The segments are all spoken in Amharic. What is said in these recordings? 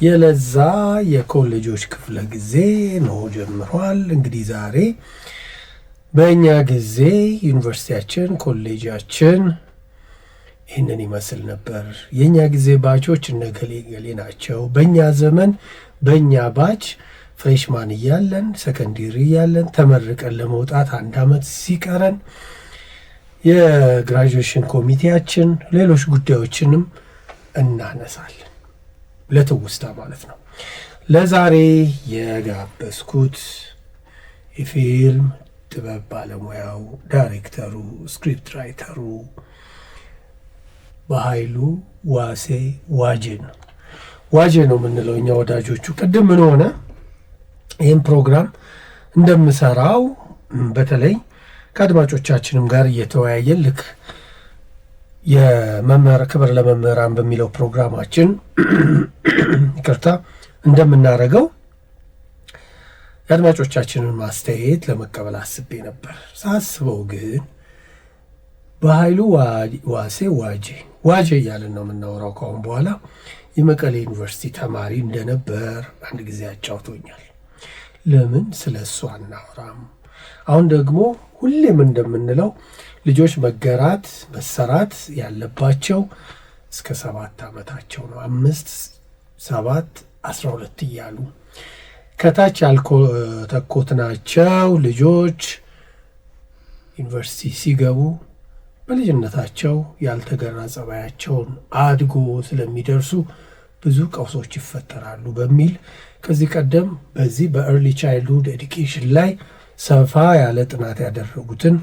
የለዛ የኮሌጆች ክፍለ ጊዜ ነው ጀምሯል። እንግዲህ ዛሬ በእኛ ጊዜ ዩኒቨርሲቲያችን ኮሌጃችን ይህንን ይመስል ነበር። የእኛ ጊዜ ባቾች እነገሌ ገሌ ናቸው። በእኛ ዘመን በእኛ ባች ፍሬሽማን እያለን ሰከንደሪ እያለን ተመርቀን ለመውጣት 1 ዓመት ሲቀረን የግራጁዌሽን ኮሚቴያችን ሌሎች ጉዳዮችንም እናነሳለን። ለትውስታ ማለት ነው። ለዛሬ የጋበዝኩት የፊልም ጥበብ ባለሙያው ዳይሬክተሩ፣ ስክሪፕት ራይተሩ በኃይሉ ዋሴ ዋጄ ነው። ዋጄ ነው የምንለው እኛ ወዳጆቹ። ቅድም ምን ሆነ ይህን ፕሮግራም እንደምሰራው በተለይ ከአድማጮቻችንም ጋር እየተወያየን ልክ የመምህር ክብር ለመምህራን በሚለው ፕሮግራማችን ይቅርታ እንደምናደርገው የአድማጮቻችንን ማስተያየት ለመቀበል አስቤ ነበር። ሳስበው ግን በኃይሉ ዋሴ ዋጄ እያልን ነው የምናወራው ካሁን በኋላ የመቀሌ ዩኒቨርሲቲ ተማሪ እንደነበር አንድ ጊዜ አጫውቶኛል። ለምን ስለ እሱ አናወራም? አሁን ደግሞ ሁሌም እንደምንለው ልጆች መገራት መሰራት ያለባቸው እስከ 7 ዓመታቸው ነው። 5 7 12 እያሉ ከታች ያልተኮትናቸው ልጆች ዩኒቨርሲቲ ሲገቡ በልጅነታቸው ያልተገራ ጸባያቸውን አድጎ ስለሚደርሱ ብዙ ቀውሶች ይፈጠራሉ በሚል ከዚህ ቀደም በዚህ በኤርሊ ቻይልድሁድ ኤዱኬሽን ላይ ሰፋ ያለ ጥናት ያደረጉትን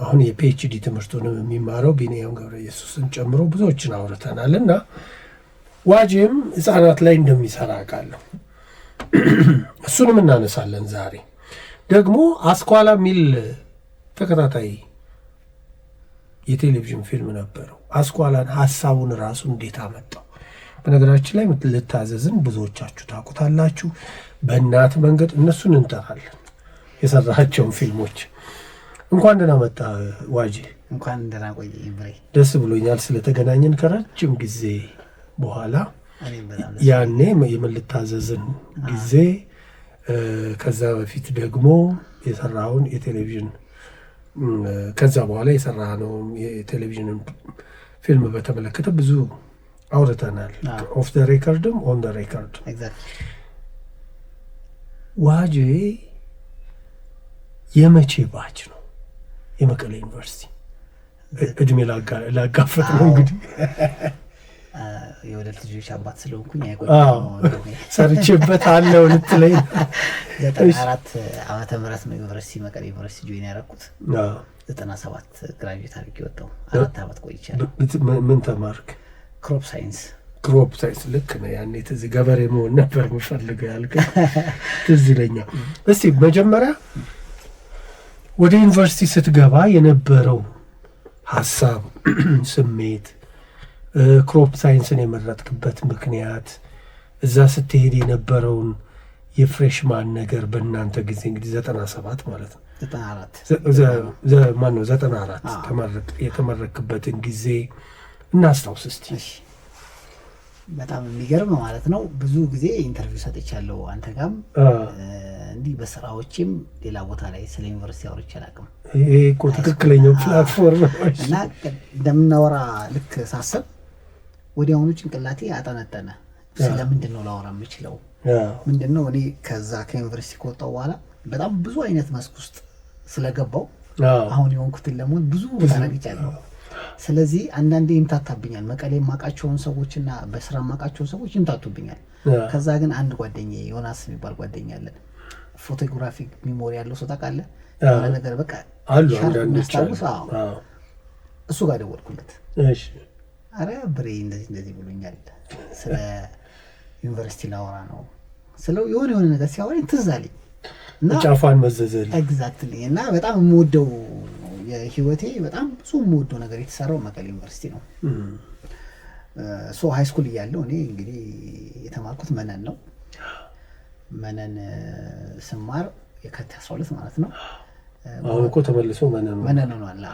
አሁን የፒኤችዲ ትምህርቱንም የሚማረው ቢንያም ገብረ ኢየሱስን ጨምሮ ብዙዎችን አውርተናል እና ዋጄም ህፃናት ላይ እንደሚሰራ አውቃለሁ። እሱንም እናነሳለን። ዛሬ ደግሞ አስኳላ የሚል ተከታታይ የቴሌቪዥን ፊልም ነበረው። አስኳላን ሀሳቡን ራሱ እንዴት አመጣው? በነገራችን ላይ ልታዘዝን ብዙዎቻችሁ ታውቁታላችሁ። በእናት መንገድ እነሱን እንጠራለን። የሰራቸውን ፊልሞች እንኳን ደህና መጣ ዋጄ። እንኳን ደህና ቆየኝ ብሬ። ደስ ብሎኛል ስለተገናኘን ከረጅም ጊዜ በኋላ። ያኔ የምልታዘዝን ጊዜ ከዛ በፊት ደግሞ የሰራውን የቴሌቪዥን ከዛ በኋላ የሰራነው የቴሌቪዥን ፊልም በተመለከተ ብዙ አውርተናል። ኦፍ ደ ሬከርድም ኦን ደ ሬከርድ። ዋጄ የመቼ ባች ነው? የመቀሌ ዩኒቨርሲቲ እድሜ ላጋፈጥ ነው እንግዲህ የወለድ ልጆች አባት ስለሆንኩኝ ሰርቼበት አለው ልትለኝ 94 ዓመተ ምህረት ነው ዩኒቨርሲቲ መቀሌ ዩኒቨርሲቲ ጆይን ያደረኩት። 97 ግራጁዌት አድርጌ ወጣሁ። 4 ዓመት ቆይቻለሁ። ምን ተማርክ? ክሮፕ ሳይንስ። ልክ ነው። ያኔ ትዝ ገበሬ መሆን ነበር የምፈልገው ያልከኝ ትዝ ይለኛል። እስቲ መጀመሪያ ወደ ዩኒቨርሲቲ ስትገባ የነበረው ሀሳብ፣ ስሜት፣ ክሮፕ ሳይንስን የመረጥክበት ምክንያት፣ እዛ ስትሄድ የነበረውን የፍሬሽማን ነገር በእናንተ ጊዜ እንግዲህ 97 ማለት ነው 94 የተመረክበትን ጊዜ እናስታውስ እስቲ። በጣም የሚገርም ማለት ነው። ብዙ ጊዜ ኢንተርቪው ሰጥቻለሁ አንተ ጋርም እንዲህ በስራዎችም ሌላ ቦታ ላይ ስለ ዩኒቨርሲቲ አውርቼ አላውቅም። ይሄ እኮ ትክክለኛው ፕላትፎርም እና እንደምናወራ ልክ ሳስብ ወዲያውኑ ጭንቅላቴ አጠነጠነ። ስለምንድን ነው ላወራ የምችለው? ምንድን ነው እኔ ከዛ ከዩኒቨርሲቲ ከወጣሁ በኋላ በጣም ብዙ አይነት መስክ ውስጥ ስለገባው አሁን የሆንኩትን ለመሆን ብዙ ታረግቻለሁ። ስለዚህ አንዳንዴ ይምታታብኛል። መቀሌ የማውቃቸውን ሰዎችና በስራ የማውቃቸውን ሰዎች ይምታቱብኛል። ከዛ ግን አንድ ጓደኛዬ ዮናስ የሚባል ጓደኛ አለን። ፎቶግራፊክ ሚሞሪ ያለው ሰው ታውቃለህ? ያለ ነገር በቃ አስታውስ። እሱ ጋር ደወልኩለት። እሺ አረ ብሬ እንደዚህ ብሎኛል፣ ስለ ዩኒቨርሲቲ ላወራ ነው ስለው የሆነ ነገር ሲያወራኝ ትዝ አለኝ እና ጫፋን መዘዘል ኤግዛክትሊ። እና በጣም የምወደው የህይወቴ በጣም ብዙ የምወደው ነገር የተሰራው መቀሌ ዩኒቨርሲቲ ነው። ሃይ ስኩል እያለሁ እኔ እንግዲህ የተማርኩት መነን ነው። መነን ስማር የካቲት 12 ማለት ነው። አሁን እኮ ተመልሶ መነን ነው አለ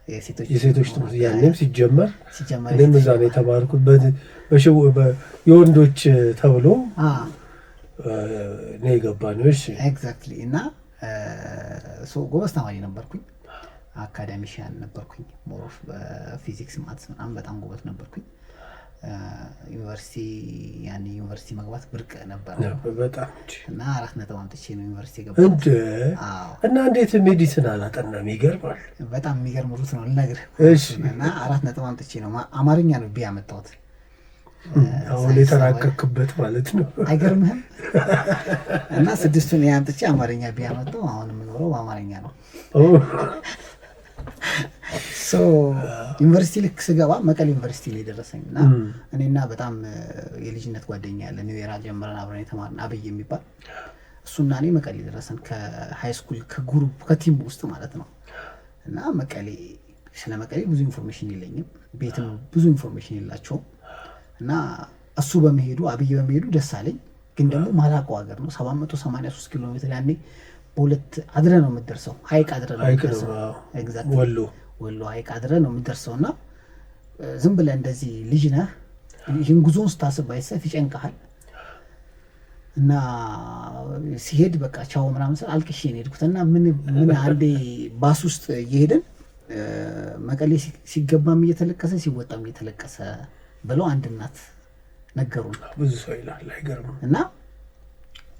የሴቶች ትምህርት ያኔም ሲጀመር እኔም እዛ ነው የተማርኩት። የወንዶች ተብሎ ነው የገባነው። እሺ ኤግዛክትሊ። እና ጎበዝ ተማሪ ነበርኩኝ፣ አካዳሚሽያን ነበርኩኝ። ሞሮፍ በፊዚክስ ማትስ ምናምን በጣም ጎበዝ ነበርኩኝ። ዩኒቨርሲቲ መግባት ብርቅ ነበር በጣም እና 4 ነጥብ አምጥቼ ነው ዩኒቨርሲቲ የገባሁት። እና እንዴት ሜዲሲን አላጠናም? ይገርማል። በጣም የሚገርም ሩት ነው ልነግርህ። እና 4 ነጥብ አምጥቼ ነው አማርኛ ነው ቢ ያመጣሁት። አሁን የተራቀቅበት ማለት ነው። አይገርምህም? እና 6ቱን ያምጥቼ አማርኛ ቢ ያመጣሁ። አሁን የምኖረው በአማርኛ ነው። ዩኒቨርሲቲ ልክ ስገባ መቀሌ ዩኒቨርሲቲ ላይ ደረሰኝ እና እኔና በጣም የልጅነት ጓደኛ ያለ ኒው ኢራ ጀምረን አብረን የተማርን አብይ የሚባል እሱና እኔ መቀሌ ደረሰን ከሃይ ስኩል ከግሩፕ ከቲም ውስጥ ማለት ነው። እና መቀሌ ስለ መቀሌ ብዙ ኢንፎርሜሽን የለኝም፣ ቤትም ብዙ ኢንፎርሜሽን የላቸውም። እና እሱ በመሄዱ አብይ በመሄዱ ደስ አለኝ። ግን ደግሞ ማላውቀው ሀገር ነው። 783 ኪሎ ሜትር ያኔ በሁለት አድረ ነው የምትደርሰው። ሀይቅ አድረ ነው የምትደርሰው። ኤግዛክትሊ ወሎ ሀይቅ አድረ ነው የምትደርሰው። እና ዝም ብለህ እንደዚህ ልጅ ነህ፣ ይህን ጉዞውን ስታስብ ባይሰፍ ይጨንቀሃል። እና ሲሄድ በቃ ቻው ምናምን ስል አልቅሼ ነው የሄድኩት። እና ምን አንዴ ባስ ውስጥ እየሄድን መቀሌ ሲገባም እየተለቀሰ ሲወጣም እየተለቀሰ ብለው አንድ እናት ነገሩን። ብዙ ሰው ይላል አይገርምም? እና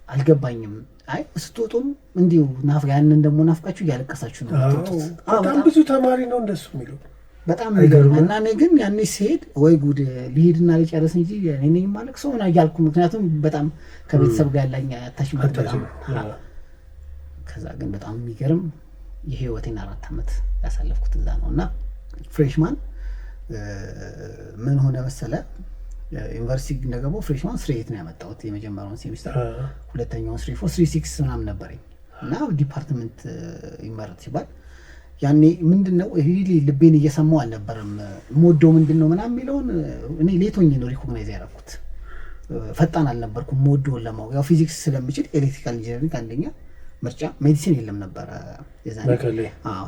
አልገባኝም። አይ ስትወጡም እንዲሁ ያንን ደግሞ ናፍቃችሁ እያለቀሳችሁ ነው የምትወጡት። በጣም ብዙ ተማሪ ነው እንደሱ የሚለው በጣም የሚገርም። እና እኔ ግን ያኔ ሲሄድ ወይ ጉድ ልሂድና ልጨርስ እንጂ እኔ ነኝ ማለት ሰው ነው እያልኩ፣ ምክንያቱም በጣም ከቤተሰብ ጋር ያለኝ አታችመንት በጣም። ከዛ ግን በጣም የሚገርም የህይወቴን 4 ዓመት ያሳለፍኩት እዛ ነው። እና ፍሬሽማን ምን ሆነ መሰለ፣ ዩኒቨርሲቲ እንደገባሁ ፍሬሽማን 3.8 ነው ያመጣሁት የመጀመሪያውን ሴሚስተር። ሁለተኛውን 3.4 3.6 ምናምን ነበረኝ። እና ዲፓርትመንት ይመረጥ ሲባል ያኔ ምንድነው ሪሊ ልቤን እየሰማው አልነበረም። ሞዶ ምንድነው ምናምን የሚለውን እኔ ሌቶኝ ነው ሪኮግናይዝ ያደረኩት። ፈጣን አልነበርኩም ሞዶውን ለማወቅ። ያው ፊዚክስ ስለምችል ኤሌክትሪካል ኢንጂነሪንግ አንደኛ ምርጫ፣ ሜዲሲን የለም ነበረ የዛኔ።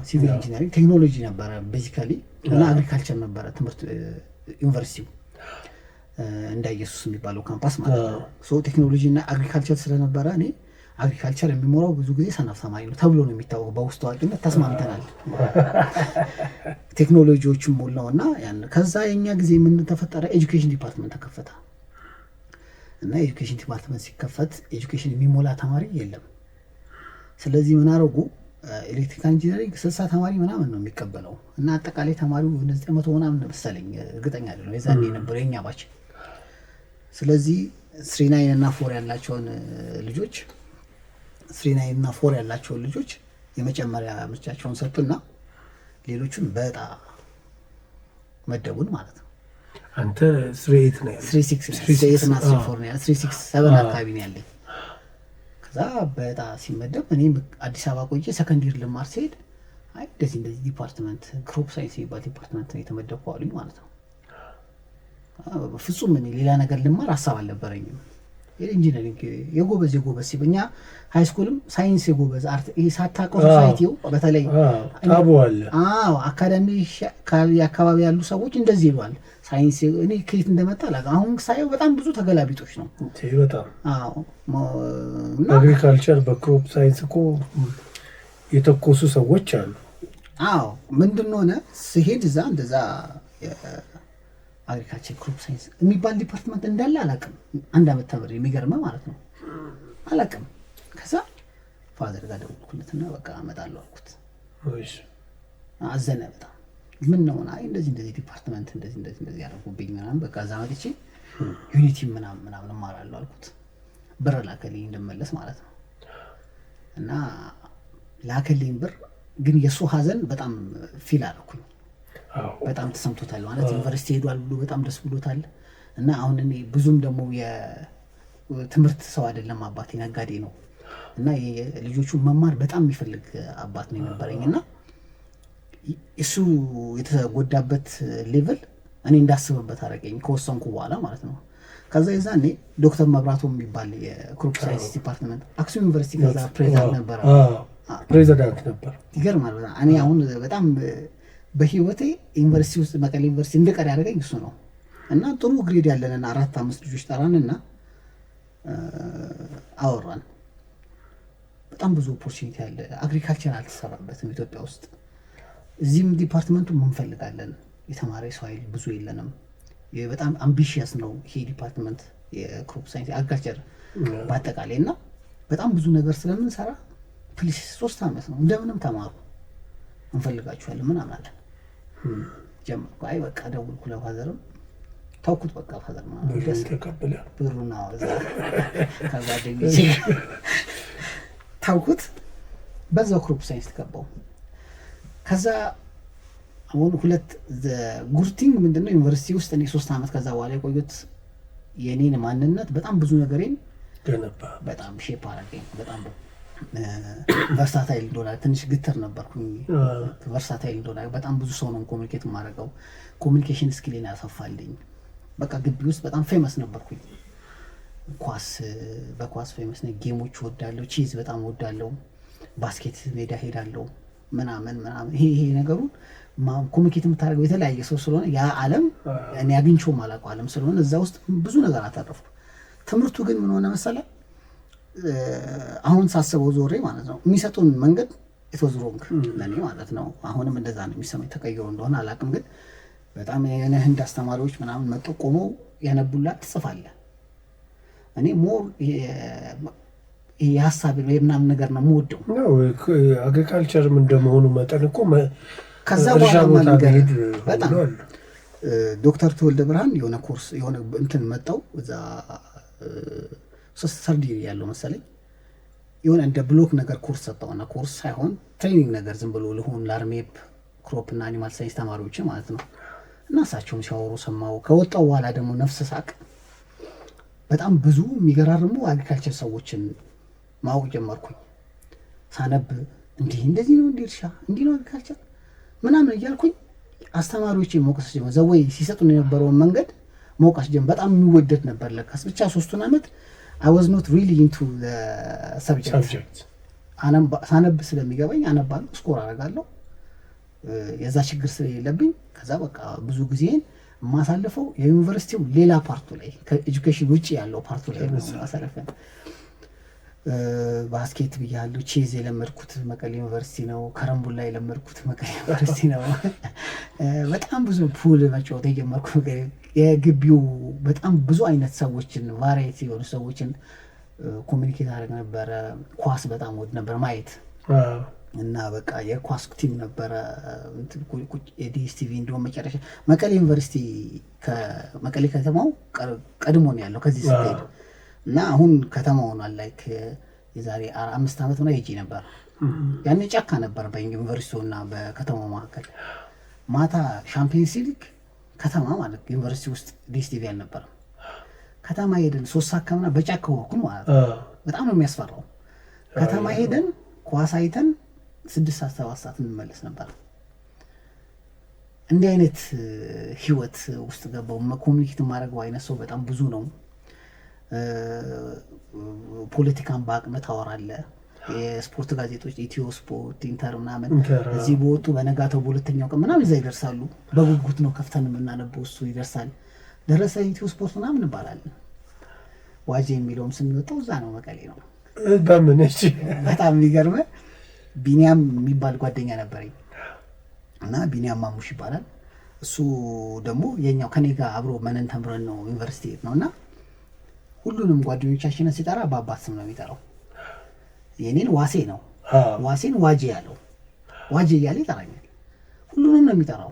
ሲቪል ኢንጂነሪንግ ቴክኖሎጂ ነበረ ቤዚካሊ፣ እና አግሪካልቸር ነበረ ትምህርት ዩኒቨርሲቲው እንደ ኢየሱስ የሚባለው ካምፓስ ማለት ነው። ሶ ቴክኖሎጂ እና አግሪካልቸር ስለነበረ እኔ አግሪካልቸር የሚሞራው ብዙ ጊዜ ሰነፍ ተማሪ ነው ተብሎ ነው የሚታወቀው። በውስጥ አዋቂነት ተስማምተናል። ቴክኖሎጂዎችን ሞላው እና ያን ከዛ የኛ ጊዜ ምን ተፈጠረ? ኤጁኬሽን ዲፓርትመንት ተከፈተ። እና ኤጁኬሽን ዲፓርትመንት ሲከፈት ኤጁኬሽን የሚሞላ ተማሪ የለም። ስለዚህ ምን አደረጉ? ኤሌክትሪካል ኢንጂነሪንግ 60 ተማሪ ምናምን ነው የሚቀበለው። እና አጠቃላይ ተማሪው 900 ምናምን መሰለኝ፣ እርግጠኛ አይደለም የዛኔ የነበረው የኛ ባች። ስለዚህ 3.9 እና 4 ያላቸውን ልጆች 3.9 እና 4 ያላቸውን ልጆች የመጨመሪያ ምርጫቸውን ሰጡና ሌሎቹን በዕጣ መደቡን ማለት ነው። አንተ 3.8 ነው ያለው? 3.6 እና 3.4 ነው ያለው። 3.6 አካባቢ ነው ያለኝ። ከዛ በዕጣ ሲመደብ እኔ አዲስ አበባ ቆይቼ ሰከንድ ይር ልማር ሲሄድ አይ እንደዚህ ዲፓርትመንት ክሮፕ ሳይንስ የሚባል ዲፓርትመንት ነው የተመደብኩ አሉኝ ማለት ነው። ፍጹም እኔ ሌላ ነገር ልማር ሀሳብ አልነበረኝም። ኢንጂነሪንግ የጎበዝ ሲበኛ ሃይ ስኩልም ሳይንስ የጎበዝ አርት ሳታውቀው ሶሳይቲው በተለይ ታቧል። አካዳሚ አካባቢ ያሉ ሰዎች እንደዚህ ይሏል። ሳይንስ እኔ ከየት እንደመጣ አሁን ሳየው በጣም ብዙ ተገላቢጦች ነው። በጣም አግሪካልቸር በክሮፕ ሳይንስ እኮ የተኮሱ ሰዎች አሉ። ምንድን ሆነ ስሄድ እዛ እንደዛ አግሪካልቸር ክሮፕ ሳይንስ የሚባል ዲፓርትመንት እንዳለ አላውቅም። 1 ዓመት ተምሬ የሚገርመው ማለት ነው አላውቅም። ከዛ ፋዘር ጋር ደወልኩለትና በቃ እመጣለሁ አልኩት። አዘነ በጣም። ምን ነው አይ እንደዚህ ዲፓርትመንት እንደዚህ ያደረጉብኝ ምናምን፣ በቃ እዛ መጥቼ ዩኒቲ ምናምን እማራለሁ አልኩት። ብር ላከልኝ እንድመለስ ማለት ነው። እና ላከልኝ ብር፣ ግን የእሱ ሀዘን በጣም ፊል አደረኩኝ። በጣም ተሰምቶታል ማለት ዩኒቨርሲቲ ሄዷል ብሎ በጣም ደስ ብሎታል። እና አሁን እኔ ብዙም ደግሞ የትምህርት ሰው አይደለም፣ አባቴ ነጋዴ ነው። እና ልጆቹ መማር በጣም የሚፈልግ አባት ነው የነበረኝ። እና እሱ የተጎዳበት ሌቭል እኔ እንዳስብበት አደረገኝ ከወሰንኩ በኋላ ማለት ነው። ከዛ የዛኔ ዶክተር መብራቱ የሚባል የክሮፕ ሳይንስ ዲፓርትመንት አክሱም ዩኒቨርሲቲ ከዛ ፕሬዚዳንት ነበር። ፕሬዚዳንት ነበር። ይገርማል። እኔ አሁን በጣም በህይወቴ ዩኒቨርሲቲ ውስጥ መቀሌ ዩኒቨርሲቲ እንድቀር ያደረገኝ እሱ ነው። እና ጥሩ ግሬድ ያለንን 4-5 ልጆች ጠራንና አወራን። በጣም ብዙ ኦፖርቹኒቲ አለ። አግሪካልቸር አልተሰራበትም ኢትዮጵያ ውስጥ። እዚህም ዲፓርትመንቱ እንፈልጋለን፣ የተማረ ሰው ኃይል ብዙ የለንም። በጣም አምቢሽየስ ነው ይሄ ዲፓርትመንት የክሮፕ ሳይንስ አግሪካልቸር በአጠቃላይ እና በጣም ብዙ ነገር ስለምንሰራ ፕሊስ 3 ዓመት ነው እንደምንም ተማሩ እንፈልጋችኋለን ምናምን አለን። ጀመርኩ። አይ በቃ ደውልኩ ለፋዘርም ታውኩት። በቃ ፋዘር ማለት ደስ ተቀበለ ብሩና ወዛ ከዛ ደንግጬ ታውኩት። በዛው ክሮፕ ሳይንስ ተቀባው። ከዛ አሁን ሁለት ጉርቲንግ ምንድነው ዩኒቨርሲቲ ውስጥ እኔ 3 ዓመት ከዛ በኋላ የቆየሁት የኔን ማንነት በጣም ብዙ ነገሬን ገነባ። በጣም ሼፕ አደረገኝ። በጣም ቨርሳታይል እንደሆነ ትንሽ ግትር ነበርኩኝ። ቨርሳታይል እንደሆነ በጣም ብዙ ሰው ነው ኮሚኒኬት የማደርገው። ኮሚኒኬሽን ስኪሌን ያሰፋልኝ። በቃ ግቢ ውስጥ በጣም ፌመስ ነበርኩኝ። በኳስ ፌመስ ነኝ። ጌሞች ወዳለሁ፣ ቺዝ በጣም ወዳለሁ፣ ባስኬት ሜዳ ሄዳለሁ ምናምን። ይሄ ነገሩ ኮሚኒኬት የምታደርገው የተለያየ ሰው ስለሆነ ያ ዓለም እኔ አግኝቼውም አላውቀው ዓለም ስለሆነ እዛ ውስጥ ብዙ ነገር አታረፍኩ። ትምህርቱ ግን ምን ሆነ መሰለህ? አሁን ሳስበው ዞሬ ማለት ነው የሚሰጡን መንገድ ኢትዋዝ ሮንግ ለኔ ማለት ነው። አሁንም እንደዛ ነው የሚሰማኝ። ተቀይሮ እንደሆነ አላውቅም። ግን በጣም የሆነ ህንድ አስተማሪዎች ምናምን መጥቶ ቆመው ያነቡላት ትጽፋለህ። እኔ ሞር የሀሳብ ምናምን ነገር ነው የምወደው። አግሪካልቸርም እንደመሆኑ መጠን እኮ ከዛ በኋላ መንገድ በጣም ዶክተር ተወልደ ብርሃን የሆነ ኮርስ የሆነ እንትን መጣው እዛ ሰርዲ ያለው መሰለኝ የሆነ እንደ ብሎክ ነገር ኮርስ ሰጠውና ኮርስ ሳይሆን ትሬኒንግ ነገር ዝም ብሎ ለሆን ላርሜፕ ክሮፕ እና አኒማል ሳይንስ ተማሪዎች ማለት ነው። እና እሳቸውም ሲያወሩ ሰማው። ከወጣው በኋላ ደግሞ ነፍስ ሳቅ በጣም ብዙ የሚገራርሙ አግሪካልቸር ሰዎችን ማወቅ ጀመርኩኝ። ሳነብ እንደዚህ ነው እርሻ እንዲህ ነው አግሪካልቸር ምናምን እያልኩኝ አስተማሪዎች መውቀስ ጀመሩ። ዘወይ ሲሰጡን የነበረውን መንገድ መውቀስ ጀመሩ። በጣም የሚወደድ ነበር ለካስ። ብቻ 3 ዓመት I was not really into the subject. ሳነብ ስለሚገባኝ አነባለሁ፣ ስኮር አደርጋለሁ። የዛ ችግር ስለሌለብኝ ከዛ በቃ ብዙ ጊዜን የማሳልፈው የዩኒቨርሲቲው ሌላ ፓርቱ ላይ ከኤጁኬሽን ውጪ ያለው ፓርቱ ላይ ነው ማሳለፈን። ባስኬት ብያለሁ። ቼዝ የለመድኩት መቀሌ ዩኒቨርሲቲ ነው። ከረምቡላ የለመድኩት መቀሌ ዩኒቨርሲቲ ነው። በጣም ብዙ ፑል መጫወት የጀመርኩት የግቢው በጣም ብዙ አይነት ሰዎችን ቫራይቲ የሆኑ ሰዎችን ኮሚኒኬት አደረግ ነበረ። ኳስ በጣም ወድ ነበር ማየት እና በቃ የኳስ ቲም ነበረ የዲኤስቲቪ እንዲሁም መጨረሻ መቀሌ ዩኒቨርሲቲ ከመቀሌ ከተማው ቀድሞ ነው ያለው ከዚህ ስትሄድ እና አሁን ከተማው ሆኗል። ላይክ የዛሬ 5 ዓመት ነው ሄጄ ነበር። ያኔ ጫካ ነበር በዩኒቨርሲቲው እና በከተማው መካከል። ማታ ሻምፒዮንስ ሊግ ከተማ ማለት ዩኒቨርሲቲ ውስጥ ዲኤስቲቪ አልነበረም። ከተማ ሄደን 3 ሰዓት ከምና በጫካ ወኩን ማለት በጣም ነው የሚያስፈራው። ከተማ ሄደን ኳስ አይተን 6 ሰዓት 7 ሰዓት እንመለስ ነበር። እንዲህ አይነት ህይወት ውስጥ ገባው። ኮሚኒኬት ማድረገው አይነት ሰው በጣም ብዙ ነው። ፖለቲካን በአቅም ታወራለህ። የስፖርት ጋዜጦች ኢትዮ ስፖርት፣ ኢንተር ምናምን እዚህ በወጡ በነጋታው በሁለተኛው ቀን ምናምን እዛ ይደርሳሉ። በጉጉት ነው ከፍተን የምናነበው። እሱ ይደርሳል። ደረሰ ኢትዮ ስፖርት ምናምን እንባላለን። ዋጄ የሚለውም ስንወጣው እዛ ነው መቀሌ ነው። በጣም የሚገርመ ቢኒያም የሚባል ጓደኛ ነበረኝ እና ቢኒያም ማሙሽ ይባላል። እሱ ደግሞ የኛው ከኔ ጋር አብሮ መነን ተምረን ነው ዩኒቨርሲቲ ነው እና ሁሉንም ጓደኞቻችንን ሲጠራ በአባት ስም ነው የሚጠራው። የኔን ዋሴ ነው ዋሴን ዋጄ ያለው ዋጄ እያለ ይጠራኛል። ሁሉንም ነው የሚጠራው።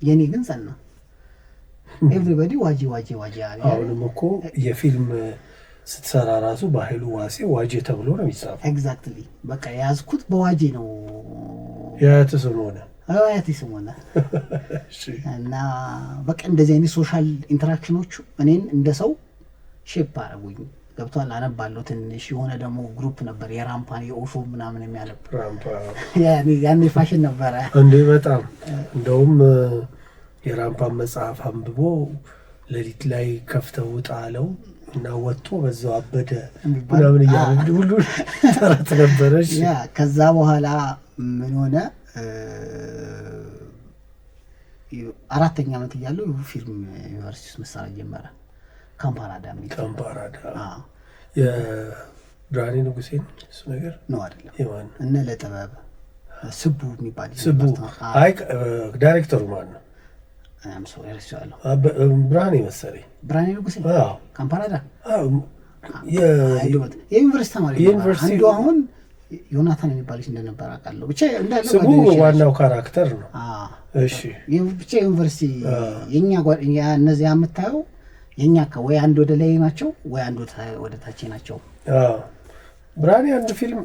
የኔ ግን ጸና። ኤቭሪባዲ ዋጄ ዋጄ ዋጄ ያለ። አሁንም እኮ የፊልም ስትሰራ ራሱ በኃይሉ ዋሴ ዋጄ ተብሎ ነው የሚጻፈው። ኤግዛክትሊ በቃ የያዝኩት በዋጄ ነው። የአያት ስም ሆነ አያት ስም ሆነ እና በቃ እንደዚህ አይነት ሶሻል ኢንተራክሽኖቹ እኔን እንደ ሰው ሼፕ አደረጉኝ። ገብቷል። አነባለሁ ትንሽ። የሆነ ደግሞ ግሩፕ ነበር የራምፓን የኦሾ ምናምን የሚያነብ ያኔ ፋሽን ነበረ እንዴ በጣም እንደውም የራምፓን መጽሐፍ አንብቦ ሌሊት ላይ ከፍተው ውጣ አለው እና ወጥቶ በዛው አበደ ምናምን እያለ ሁሉ ተረት ነበረች። ከዛ በኋላ ምን ሆነ 4ኛ ዓመት እያለሁ ፊልም ዩኒቨርሲቲ ውስጥ መሰራት ጀመረ። ካምፓራዳ የሚል ካምፓራዳ የብርሃኔ ንጉሴ እሱ ነገር ነው አይደለም? እነ ለጥበብ ስቡ የሚባል ስቡ። አይ ዳይሬክተሩ ማን ነው? ብርሃኔ መሰለኝ። ብርሃኔ ንጉሴ ካምፓራዳ የዩኒቨርሲቲ ተማሪ አንዱ አሁን ዮናታን የሚባለች እንደነበር አውቃለሁ። ብቻ እንዳለ ስሙ ዋናው ካራክተር ነው። እሺ ብቻ ዩኒቨርሲቲ የኛ እነዚህ የምታየው የኛ ወይ አንድ ወደ ላይ ናቸው ወይ አንድ ወደ ታች ናቸው። ብርሃኔ አንድ ፊልም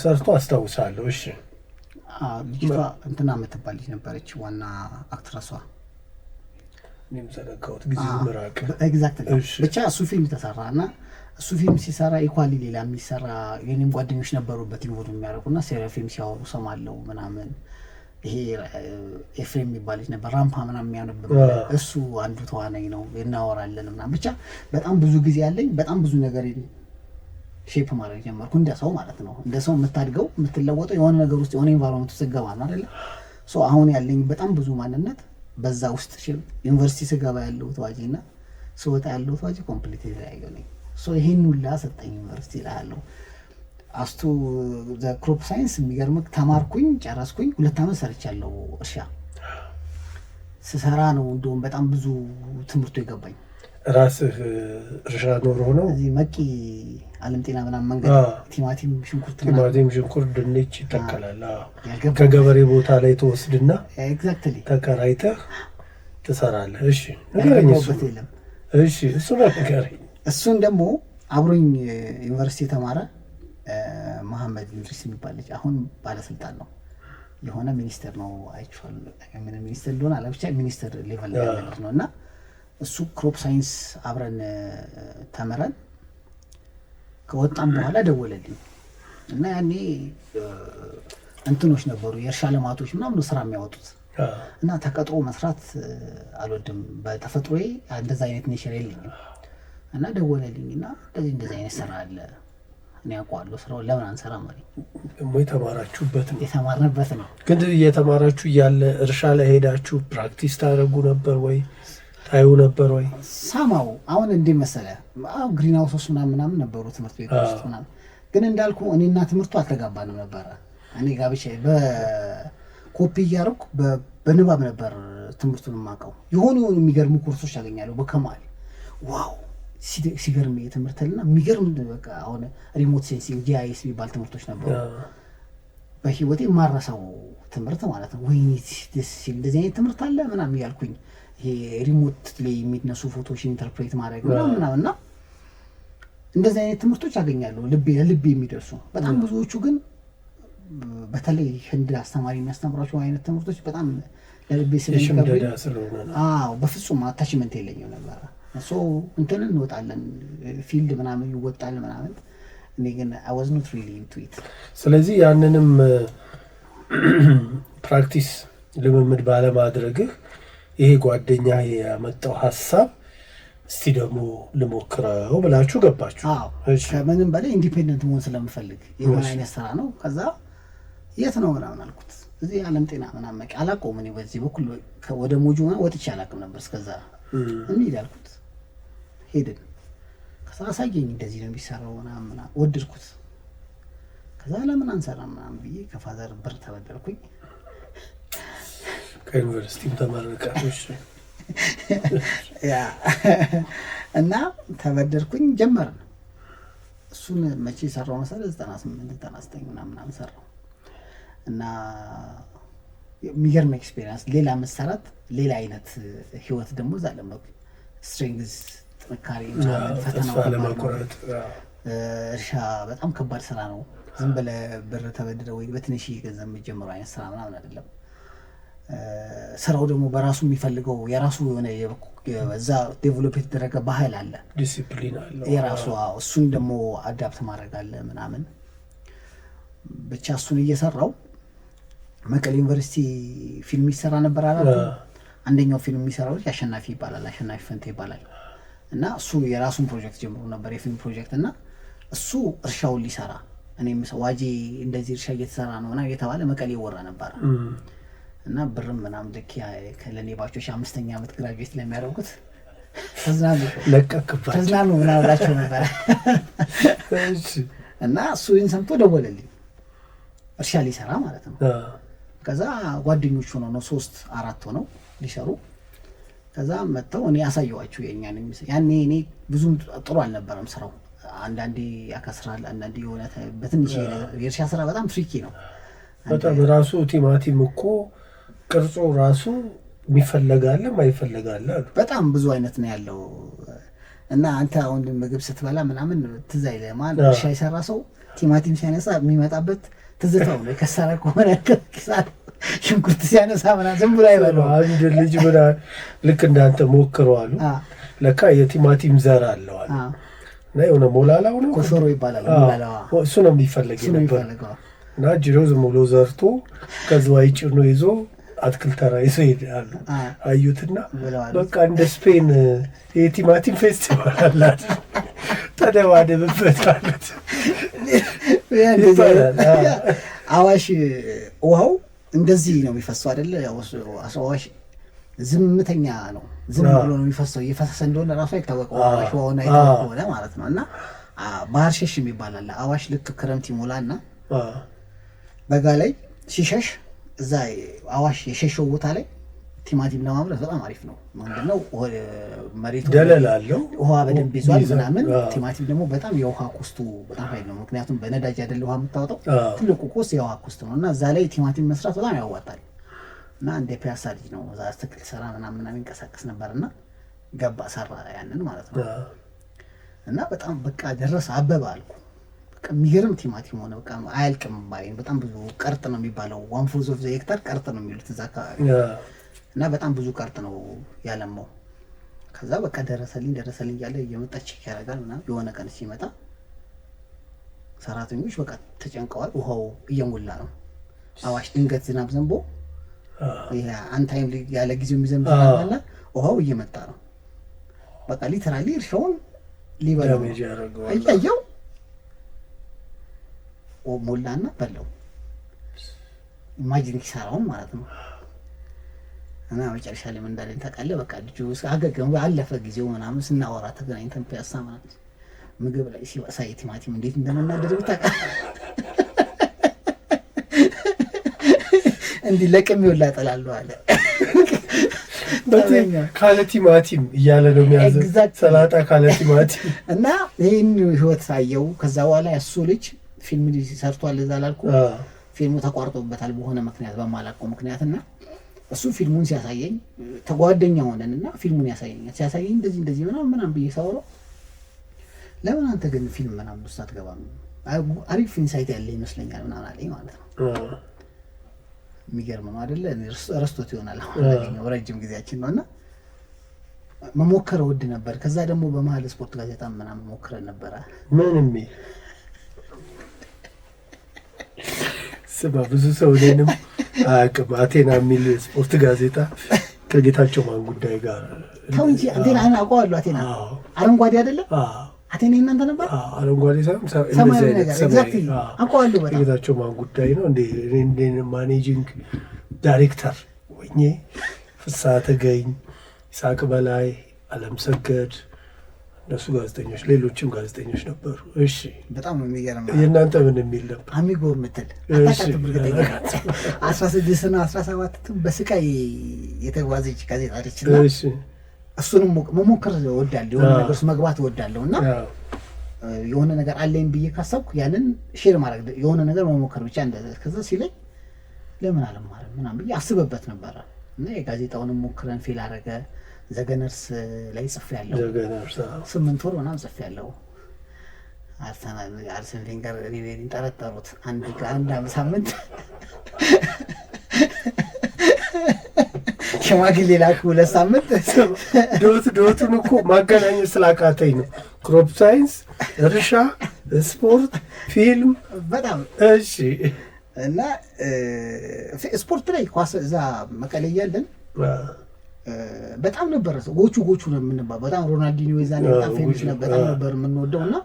ሰርቶ አስታውሳለሁ። እሺ ልጅቷ እንትና የምትባል ልጅ ነበረች ዋና አክትረሷ። እኔም ዘነጋሁት ጊዜው ምራቅ። ኤግዛክትሊ። ብቻ እሱ ፊልም ተሰራና እሱ ፊልም ሲሰራ ኢኳሊ ሌላ የሚሰራ የኔም ጓደኞች ነበሩበት ኢንቮልቭ የሚያደርጉና ሴራፊም ሲያወሩ ሰማለው ምናምን። ይሄ ኤፍሬም የሚባል ልጅ ነበር ራምፓ ምናምን የሚያነብ እሱ አንዱ ተዋናይ ነው። እናወራለን ምናምን ብቻ በጣም ብዙ ጊዜ ያለኝ በጣም ብዙ ነገር ሼፕ ማድረግ ጀመርኩ። እንደ ሰው ማለት ነው። እንደ ሰው የምታድገው የምትለወጠው የሆነ ነገር ውስጥ የሆነ ኤንቫይሮንመንት ውስጥ ገባ ነው አይደለ? ሶ አሁን ያለኝ በጣም ብዙ ማንነት በዛ ውስጥ ዩኒቨርሲቲ ስገባ ያለው ተዋጂና ስወጣ ያለው ተዋጂ ኮምፕሊት የተለያየ ነኝ። ሶ ይሄን ሁላ ሰጠኝ ዩኒቨርሲቲ ላይ ያለው አስቱ ዘ ክሮፕ ሳይንስ የሚገርምክ ተማርኩኝ፣ ጨረስኩኝ። 2 ዓመት ሰርቻለሁ። እርሻ ስሰራ ነው እንደውም በጣም ብዙ ትምህርቱ የገባኝ። ራስህ እርሻ ኖሮ ነው እዚህ መቂ ዓለም ጤና ምናምን መንገድ ቲማቲም፣ ሽንኩርት፣ ድንች ይተከላል። ከገበሬ ቦታ ላይ ተወስድና ኤግዛክትሊ ተከራይተህ ትሰራለህ። እሺ ንገረኝ። እሺ እሱ ነው ንገረኝ። እሱን ደግሞ አብሮኝ ዩኒቨርሲቲ የተማረ መሐመድ ኢድሪስ የሚባል ልጅ አሁን ባለስልጣን ነው። የሆነ ሚኒስተር ነው አይቼዋለሁ። ምን ሚኒስተር እንደሆነ አለ ብቻ ሚኒስተር ሌቨል ላይ ያለ ነው። እና እሱ ክሮፕ ሳይንስ አብረን ተመረን ከወጣን በኋላ ደወለልኝ እና ያኔ እንትኖች ነበሩ የእርሻ ልማቶች ምናምን ስራ የሚያወጡት እና ተቀጥሮ መስራት አልወድም በተፈጥሮዬ እንደዛ አይነት ኔቸር የለኝም። እና ደወለልኝና እንደዚህ አይነት ስራ አለ እኔ አውቀዋለሁ ስራውን ለምን አንሰራም አለኝ። የተማራችሁበት ነው? የተማርንበት ነው። ግን እየተማራችሁ እያለ እርሻ ላይ ሄዳችሁ ፕራክቲስ ታደርጉ ነበር ወይ ታዩ ነበር ወይ? ሳማው አሁን እንዴ መሰለህ ግሪን ሃውስ ምናምን ነበሩ ትምህርት ቤት ውስጥ ምናምን። ግን እንዳልኩ እኔና ትምህርቱ አልተጋባንም ነበረ። እኔ ጋብቻ በኮፒ እያደረኩ በንባብ ነበር ትምህርቱን የማውቀው። የሆኑ የሚገርሙ ኮርሶች ያገኛለሁ በከማል ዋው ሲገርም የትምህርትና የሚገርም በቃ አሁን ሪሞት ሴንሲንግ ጂአይኤስ የሚባል ትምህርቶች ነበሩ። በህይወቴ የማረሳው ትምህርት ማለት ነው። ወይኔ ደስ ሲል እንደዚህ አይነት ትምህርት አለ ምናምን እያልኩኝ ይሄ ሪሞት ላይ የሚነሱ ፎቶዎችን ኢንተርፕሬት ማድረግ ምናምን እና እንደዚህ አይነት ትምህርቶች አገኛለሁ ለልቤ የሚደርሱ በጣም ብዙዎቹ ግን በተለይ ህንድ አስተማሪ የሚያስተምራቸው አይነት ትምህርቶች በጣም ለልቤ ስለሚከብድ በፍጹም አታችመንት የለኝም ነበር። ሶ እንትን እንወጣለን ፊልድ ምናምን ይወጣል ምናምን። እኔ ግን I was not really into it። ስለዚህ ያንንም ፕራክቲስ ልምምድ ባለማድረግህ ይሄ ጓደኛ ያመጣው ሀሳብ እስቲ ደግሞ ልሞክረው ብላችሁ ገባችሁ? ከምንም በላይ ኢንዲፔንደንት መሆን ስለምፈልግ የሆነ አይነት ስራ ነው። ከዛ የት ነው ምናምን አልኩት። እዚህ ዓለም ጤና ምናምን አላውቀውም። እኔ በዚህ በኩል ወደ ሞጆ ወጥቼ አላውቅም ነበር እስከዛ። እንሂድ አልኩት። ሄድን። ከዛ አሳየኝ እንደዚህ ነው የሚሰራው ምናምን ወደድኩት። ከዛ ለምን አንሰራ ምናምን ብዬ ከፋዘር ብር ተበደርኩኝ። ከዩኒቨርሲቲም ተመረቃሽ? ያ እና ተበደርኩኝ ጀመርን። እሱን መቼ ሰራው መሰለህ 98 99 ምናምን ሰራው እና የሚገርም ኤክስፒሪየንስ ሌላ መሰራት ሌላ አይነት ህይወት ደግሞ ዛለመኩ ስትሪንግስ ጥንካሬ ምናምን ፈተናው ለማቆረጥ እርሻ በጣም ከባድ ስራ ነው። ዝም ብለህ ብር ተበድረህ ወይ በትንሽ ገንዘብ የምትጀምረው አይነት ስራ ምናምን አይደለም። ስራው ደግሞ በራሱ የሚፈልገው የራሱ የሆነ እዛ ዴቨሎፕ የተደረገ ባህል አለ፣ ዲሲፕሊን አለ የራሱ። እሱን ደግሞ አዳፕት ማድረግ አለ ምናምን። ብቻ እሱን እየሰራው መቀሌ ዩኒቨርሲቲ ፊልም ይሰራ ነበር አላልኩ? አንደኛው ፊልም የሚሰራው ልጅ አሸናፊ ይባላል፣ አሸናፊ ፈንቴ ይባላል። እና እሱ የራሱን ፕሮጀክት ጀምሮ ነበር የፊልም ፕሮጀክት። እና እሱ እርሻውን ሊሰራ እኔም ዋጄ እንደዚህ እርሻ እየተሰራ ነው እና እየተባለ መቀሌ ይወራ ነበር። እና ብርም ምናምን ልክ ለኔ ባቾች 5ኛ ዓመት ግራጁዌት ለሚያደርጉት ተዝናኑ ለቀቅባቸው ተዝናኑ ምናምን እላቸው ነበር። እና እሱ ይህን ሰምቶ ደወለልኝ፣ እርሻ ሊሰራ ማለት ነው። ከዛ ጓደኞቹ ነው 3-4 ሆነው ሊሰሩ። ከዛ መጥተው እኔ አሳየኋቸው የኛን ያኔ እኔ ብዙም ጥሩ አልነበረም ስራው። አንዳንዴ ያከስራል፣ አንዳንዴ የሆነ በትንሽ የእርሻ ስራ በጣም ትሪኪ ነው። በጣም ራሱ ቲማቲም እኮ ቅርጹ ራሱ የሚፈለጋለ ማይፈለጋለ በጣም ብዙ አይነት ነው ያለው። እና አንተ አሁን ምግብ ስትበላ ምናምን ትዝ አይልም ማለት እርሻ የሰራ ሰው ቲማቲም ሲያነሳ የሚመጣበት ትዝታው ነው። የከሰረ ከሆነ ከሳር ሽንኩርት ሲያነሳ ምናምን ዝም ብሎ አይበለው። አንድ ልጅ ብላ ልክ እንዳንተ ሞክረዋሉ። ለካ የቲማቲም ዘር አለው አለ እና የሆነ ሞላላው ነው ኮሾሮ ይባላል። ሞላላው እሱ ነው የሚፈለግ ነበር እና ጅሮ ዝም ብሎ ዘርቶ ከዝዋይ ጭኖ ይዞ አትክልት ተራ ይዞ ይሄዳሉ። አዩትና በቃ እንደ ስፔን የቲማቲም ፌስቲቫል አላት ተደባደብበት አሉት። አዋሽ ውሃው እንደዚህ ነው የሚፈሰው አይደለ? ያው አዋሽ ዝምተኛ ነው፣ ዝም ብሎ ነው የሚፈሰው። እየፈሰሰ እንደሆነ ራሱ አይታወቀው አዋሽ ውሃውን አይታወቀው ማለት ነው። እና ባህር ሸሽ የሚባል አለ። አዋሽ ልክ ክረምት ይሞላና በጋ ላይ ሲሸሽ እዛ አዋሽ የሸሸው ቦታ ላይ ቲማቲም ለማምረት በጣም አሪፍ ነው። ምንድነው መሬቱ ደለል አለው፣ ውሃ በደንብ ይዟል ምናምን። ቲማቲም ደግሞ በጣም የውሃ ኮስቱ በጣም ኃይል ነው። ምክንያቱም በነዳጅ አይደለ ውሃ የምታወጣው፣ ትልቁ ኮስት የውሃ ኮስት ነው። እና እዛ ላይ ቲማቲም መስራት በጣም ያዋጣል። እና እንደ ፒያሳ ልጅ ነው እዛ አትክልት ሰራ ምናምን የሚንቀሳቀስ ነበርና ገባ ሰራ ያንን ማለት ነው። እና በጣም በቃ ደረሰ አበባ አልኩ። በቃ የሚገርም ቲማቲም ሆነ። በቃ አያልቅም ባይን በጣም ብዙ ቀርጥ ነው የሚባለው 1/4 of the hectare ቀርጥ ነው የሚሉት እዛ አካባቢ። እና በጣም ብዙ ቀርጥ ነው ያለማው። ከዛ በቃ ደረሰልኝ እያለ እየመጣች ያረጋል ምናምን። የሆነ ቀን ሲመጣ ሰራተኞች በቃ ተጨንቀዋል። ውሃው እየሞላ ነው። አዋሽ ድንገት ዝናብ ዘንቦ ይሄ አንታይም ያለ ጊዜው የሚዘንብ ዝናብ አለ። ውሃው እየመጣ ነው። በቃ ሊተራሊ እርሻውን ሊበላው አያየው ሞላና በለው። ኢማጂን ኪሳራውን ማለት ነው። እና መጨረሻ ላይ ምን እንዳለኝ ታውቃለህ? በቃ ልጁ አገገም አለፈ ጊዜው ምናምን ስናወራ ተገናኝተን ፒያሳ ማለት ምግብ ላይ ሲወሳይ ቲማቲም እንዴት እንደምናደርግ ታውቃለህ? እንዲህ ለቅም ይወላ ጠላለሁ አለ። በተኛ ካለ ቲማቲም እያለ ነው የሚያዘው ሰላጣ ካለ ቲማቲም። እና ይሄን ህይወት ሳየው ከዛ በኋላ ያሱ ልጅ ፊልም ሰርቷል እዛ ላልኩ ፊልሙ ተቋርጦበታል በሆነ ምክንያት በማላውቀው ምክንያትና እሱ ፊልሙን ሲያሳየኝ ተጓደኛ ሆነንና ፊልሙን ሲያሳየኝ እንደዚህ ምናምን ብዬ ሳወራው ለምን አንተ ግን ፊልም ምናምን ውስጥ አትገባም? አሪፍ ኢንሳይት ያለ ይመስለኛል ምናምን አለኝ ማለት ነው። የሚገርም ነው አይደለ? ረስቶት ይሆናል አሁን ረጅም ጊዜያችን ነውና መሞከር ውድ ነበር። ከዛ ደግሞ በመሀል ስፖርት ጋዜጣ ምናምን ሞክረን ነበረ። ምንም ስማ ብዙ ሰው እኔንም አያውቅም። አቴና የሚል ስፖርት ጋዜጣ ከጌታቸው ማን ጉዳይ ጋር ተው እንጂ አቴና አውቀዋለሁ። አቴና አረንጓዴ አይደለም? አቴና እናንተ ነበር? አረንጓዴ ሰማያዊ ነገር ኤግዛክትሊ አውቀዋለሁ። ጌታቸው ማን ጉዳይ ነው እንደ ማኔጂንግ ዳይሬክተር ሆኜ ፍስሐ ተገኝ፣ ይስሐቅ በላይ፣ አለምሰገድ እነሱ ጋዜጠኞች፣ ሌሎችም ጋዜጠኞች ነበሩ። እሺ በጣም የሚገርም የእናንተ ምን የሚል ነበር? አሚጎ የምትል አታውቃትም? እርግጠኛ 16 እና 17 በስቃይ የተጓዘች ጋዜጣ ነች። እና እሱንም መሞከር እወዳለሁ፣ የሆነ ነገር ውስጥ መግባት እወዳለሁ። እና የሆነ ነገር አለኝ ብዬ ካሰብኩ ያንን ሼር ማድረግ የሆነ ነገር መሞከር ብቻ ከዛ ሲለኝ ለምን አልማርም ምናምን ብዬ አስበበት ነበረ። እና የጋዜጣውንም ሞክረን ፌል አደረገ። ዘገነርስ ላይ ጽፌያለሁ። 8 ወር ምናምን ጽፌያለሁ። አርሰን ቬንገር ሪቤሪን ጠረጠሩት። አንድ ሳምንት ሽማግሌ ላኩ። 2 ሳምንት ዶቱን እኮ ማገናኘት ስላቃተኝ ነው። ክሮፕ ሳይንስ፣ እርሻ፣ ስፖርት፣ ፊልም በጣም እሺ። እና ስፖርት ላይ ኳስ እዛ መቀሌ እያለን በጣም ነበር ጎቹ ነው የምንባለው። በጣም ሮናልዲኒዮ የዛኔ በጣም ፌመስ ነበር፣ በጣም ነበር የምንወደው። እና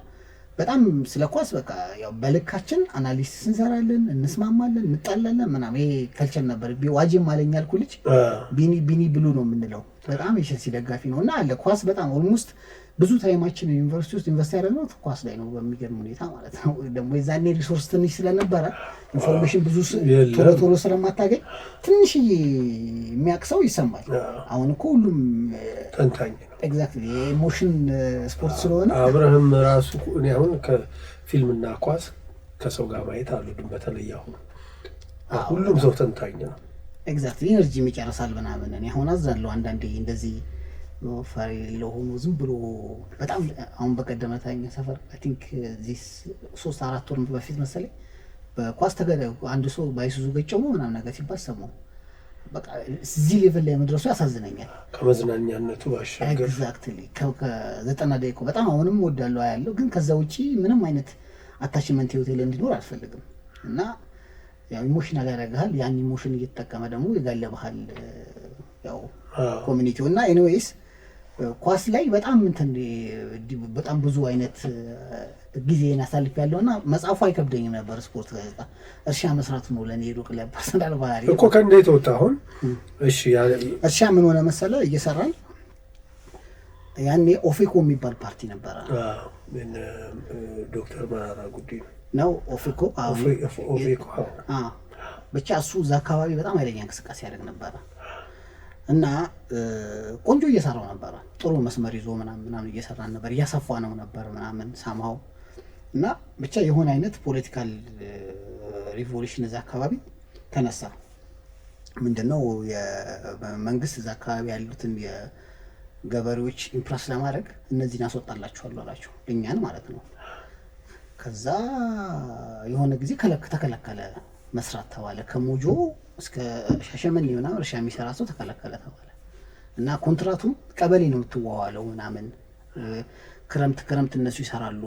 በጣም ስለ ኳስ በቃ ያው በልካችን አናሊሲስ እንሰራለን፣ እንስማማለን፣ እንጣላለን ምናምን። ይሄ ከልቸር ነበር። ዋጅም አለኝ ያልኩ ልጅ ቢኒ ብሉ ነው የምንለው። በጣም የቸልሲ ደጋፊ ነው እና አለ ኳስ በጣም ኦልሞስት ብዙ ታይማችን ዩኒቨርሲቲ ውስጥ ኢንቨስት ያደረግነው ኳስ ላይ ነው በሚገርም ሁኔታ ማለት ነው። ደግሞ የዛኔ ሪሶርስ ትንሽ ስለነበረ ኢንፎርሜሽን ብዙ ቶሎ ስለማታገኝ ትንሽዬ የሚያቅሰው ይሰማል። አሁን እኮ ሁሉም ተንታኝ ኤግዛክትሊ የኢሞሽን ስፖርት ስለሆነ አብረህም ራሱ እኔ አሁን ከፊልምና ኳስ ከሰው ጋር ማየት አልወድም። በተለይ አሁን ሁሉም ሰው ተንታኝ ነው። ኤግዛክትሊ ኢነርጂ ይጨርሳል ምናምን። እኔ አሁን አዛለሁ አንዳንዴ እንደዚህ ፈሪ ለሆኑ ዝም ብሎ በጣም አሁን በቀደመታኛ ሰፈር አይ ቲንክ ዚስ 3-4 ወር በፊት መሰለኝ በኳስ ተገደ አንድ ሰው ባይሱዙ ገጨሙ ምናምን ነገር ሲባል ሰማሁ። በቃ እዚህ ሌቭል ላይ መድረሱ ያሳዝነኛል። ከመዝናኛነቱ ባሻገር ኤግዛክትሊ ከ90 ደቂቃ በጣም አሁንም ወዳለው ያለው ግን ከዛ ውጪ ምንም አይነት አታችመንት ሆቴል እንዲኖር አልፈልግም። እና ያው ኢሞሽናል ያደርግሃል። ያን ኢሞሽን እየተጠቀመ ደግሞ ይጋለብሃል ያው ኮሚኒቲው። እና ኤኒዌይስ ኳስ ላይ በጣም በጣም ብዙ አይነት ጊዜን አሳልፍ ያለውና መጽሐፉ አይከብደኝም ነበር። ስፖርት ጋዜጣ እርሻ መስራቱ ነው ለኔ ሩቅ ላይ ፐርሰናል ባህሪ እኮ ከእንዴት ወጣ አሁን? እሺ እርሻ ምን ሆነ መሰለ እየሰራን ያኔ ኦፌኮ የሚባል ፓርቲ ነበረ። ዶክተር መራራ ጉዲና ነው ኦፌኮ። ኦፌኮ ብቻ እሱ እዛ አካባቢ በጣም ኃይለኛ እንቅስቃሴ ያደርግ ነበረ እና ቆንጆ እየሰራው ነበረ። ጥሩ መስመር ይዞ ምናምን እየሰራን ነበር፣ እያሰፋ ነው ነበር ምናምን ሳምሃው። እና ብቻ የሆነ አይነት ፖለቲካል ሪቮሉሽን እዛ አካባቢ ተነሳ። ምንድነው የመንግስት እዛ አካባቢ ያሉትን የገበሬዎች ኢምፕረስ ለማድረግ እነዚህን አስወጣላችኋለሁ አላቸው፣ እኛን ማለት ነው። ከዛ የሆነ ጊዜ ተከለከለ መስራት ተባለ። ከሞጆ እስከ ሻሸመኔ ምናምን እርሻ የሚሰራ ሰው ተከለከለ ተባለ። እና ኮንትራቱም ቀበሌ ነው የምትዋዋለው ምናምን። ክረምት እነሱ ይሰራሉ፣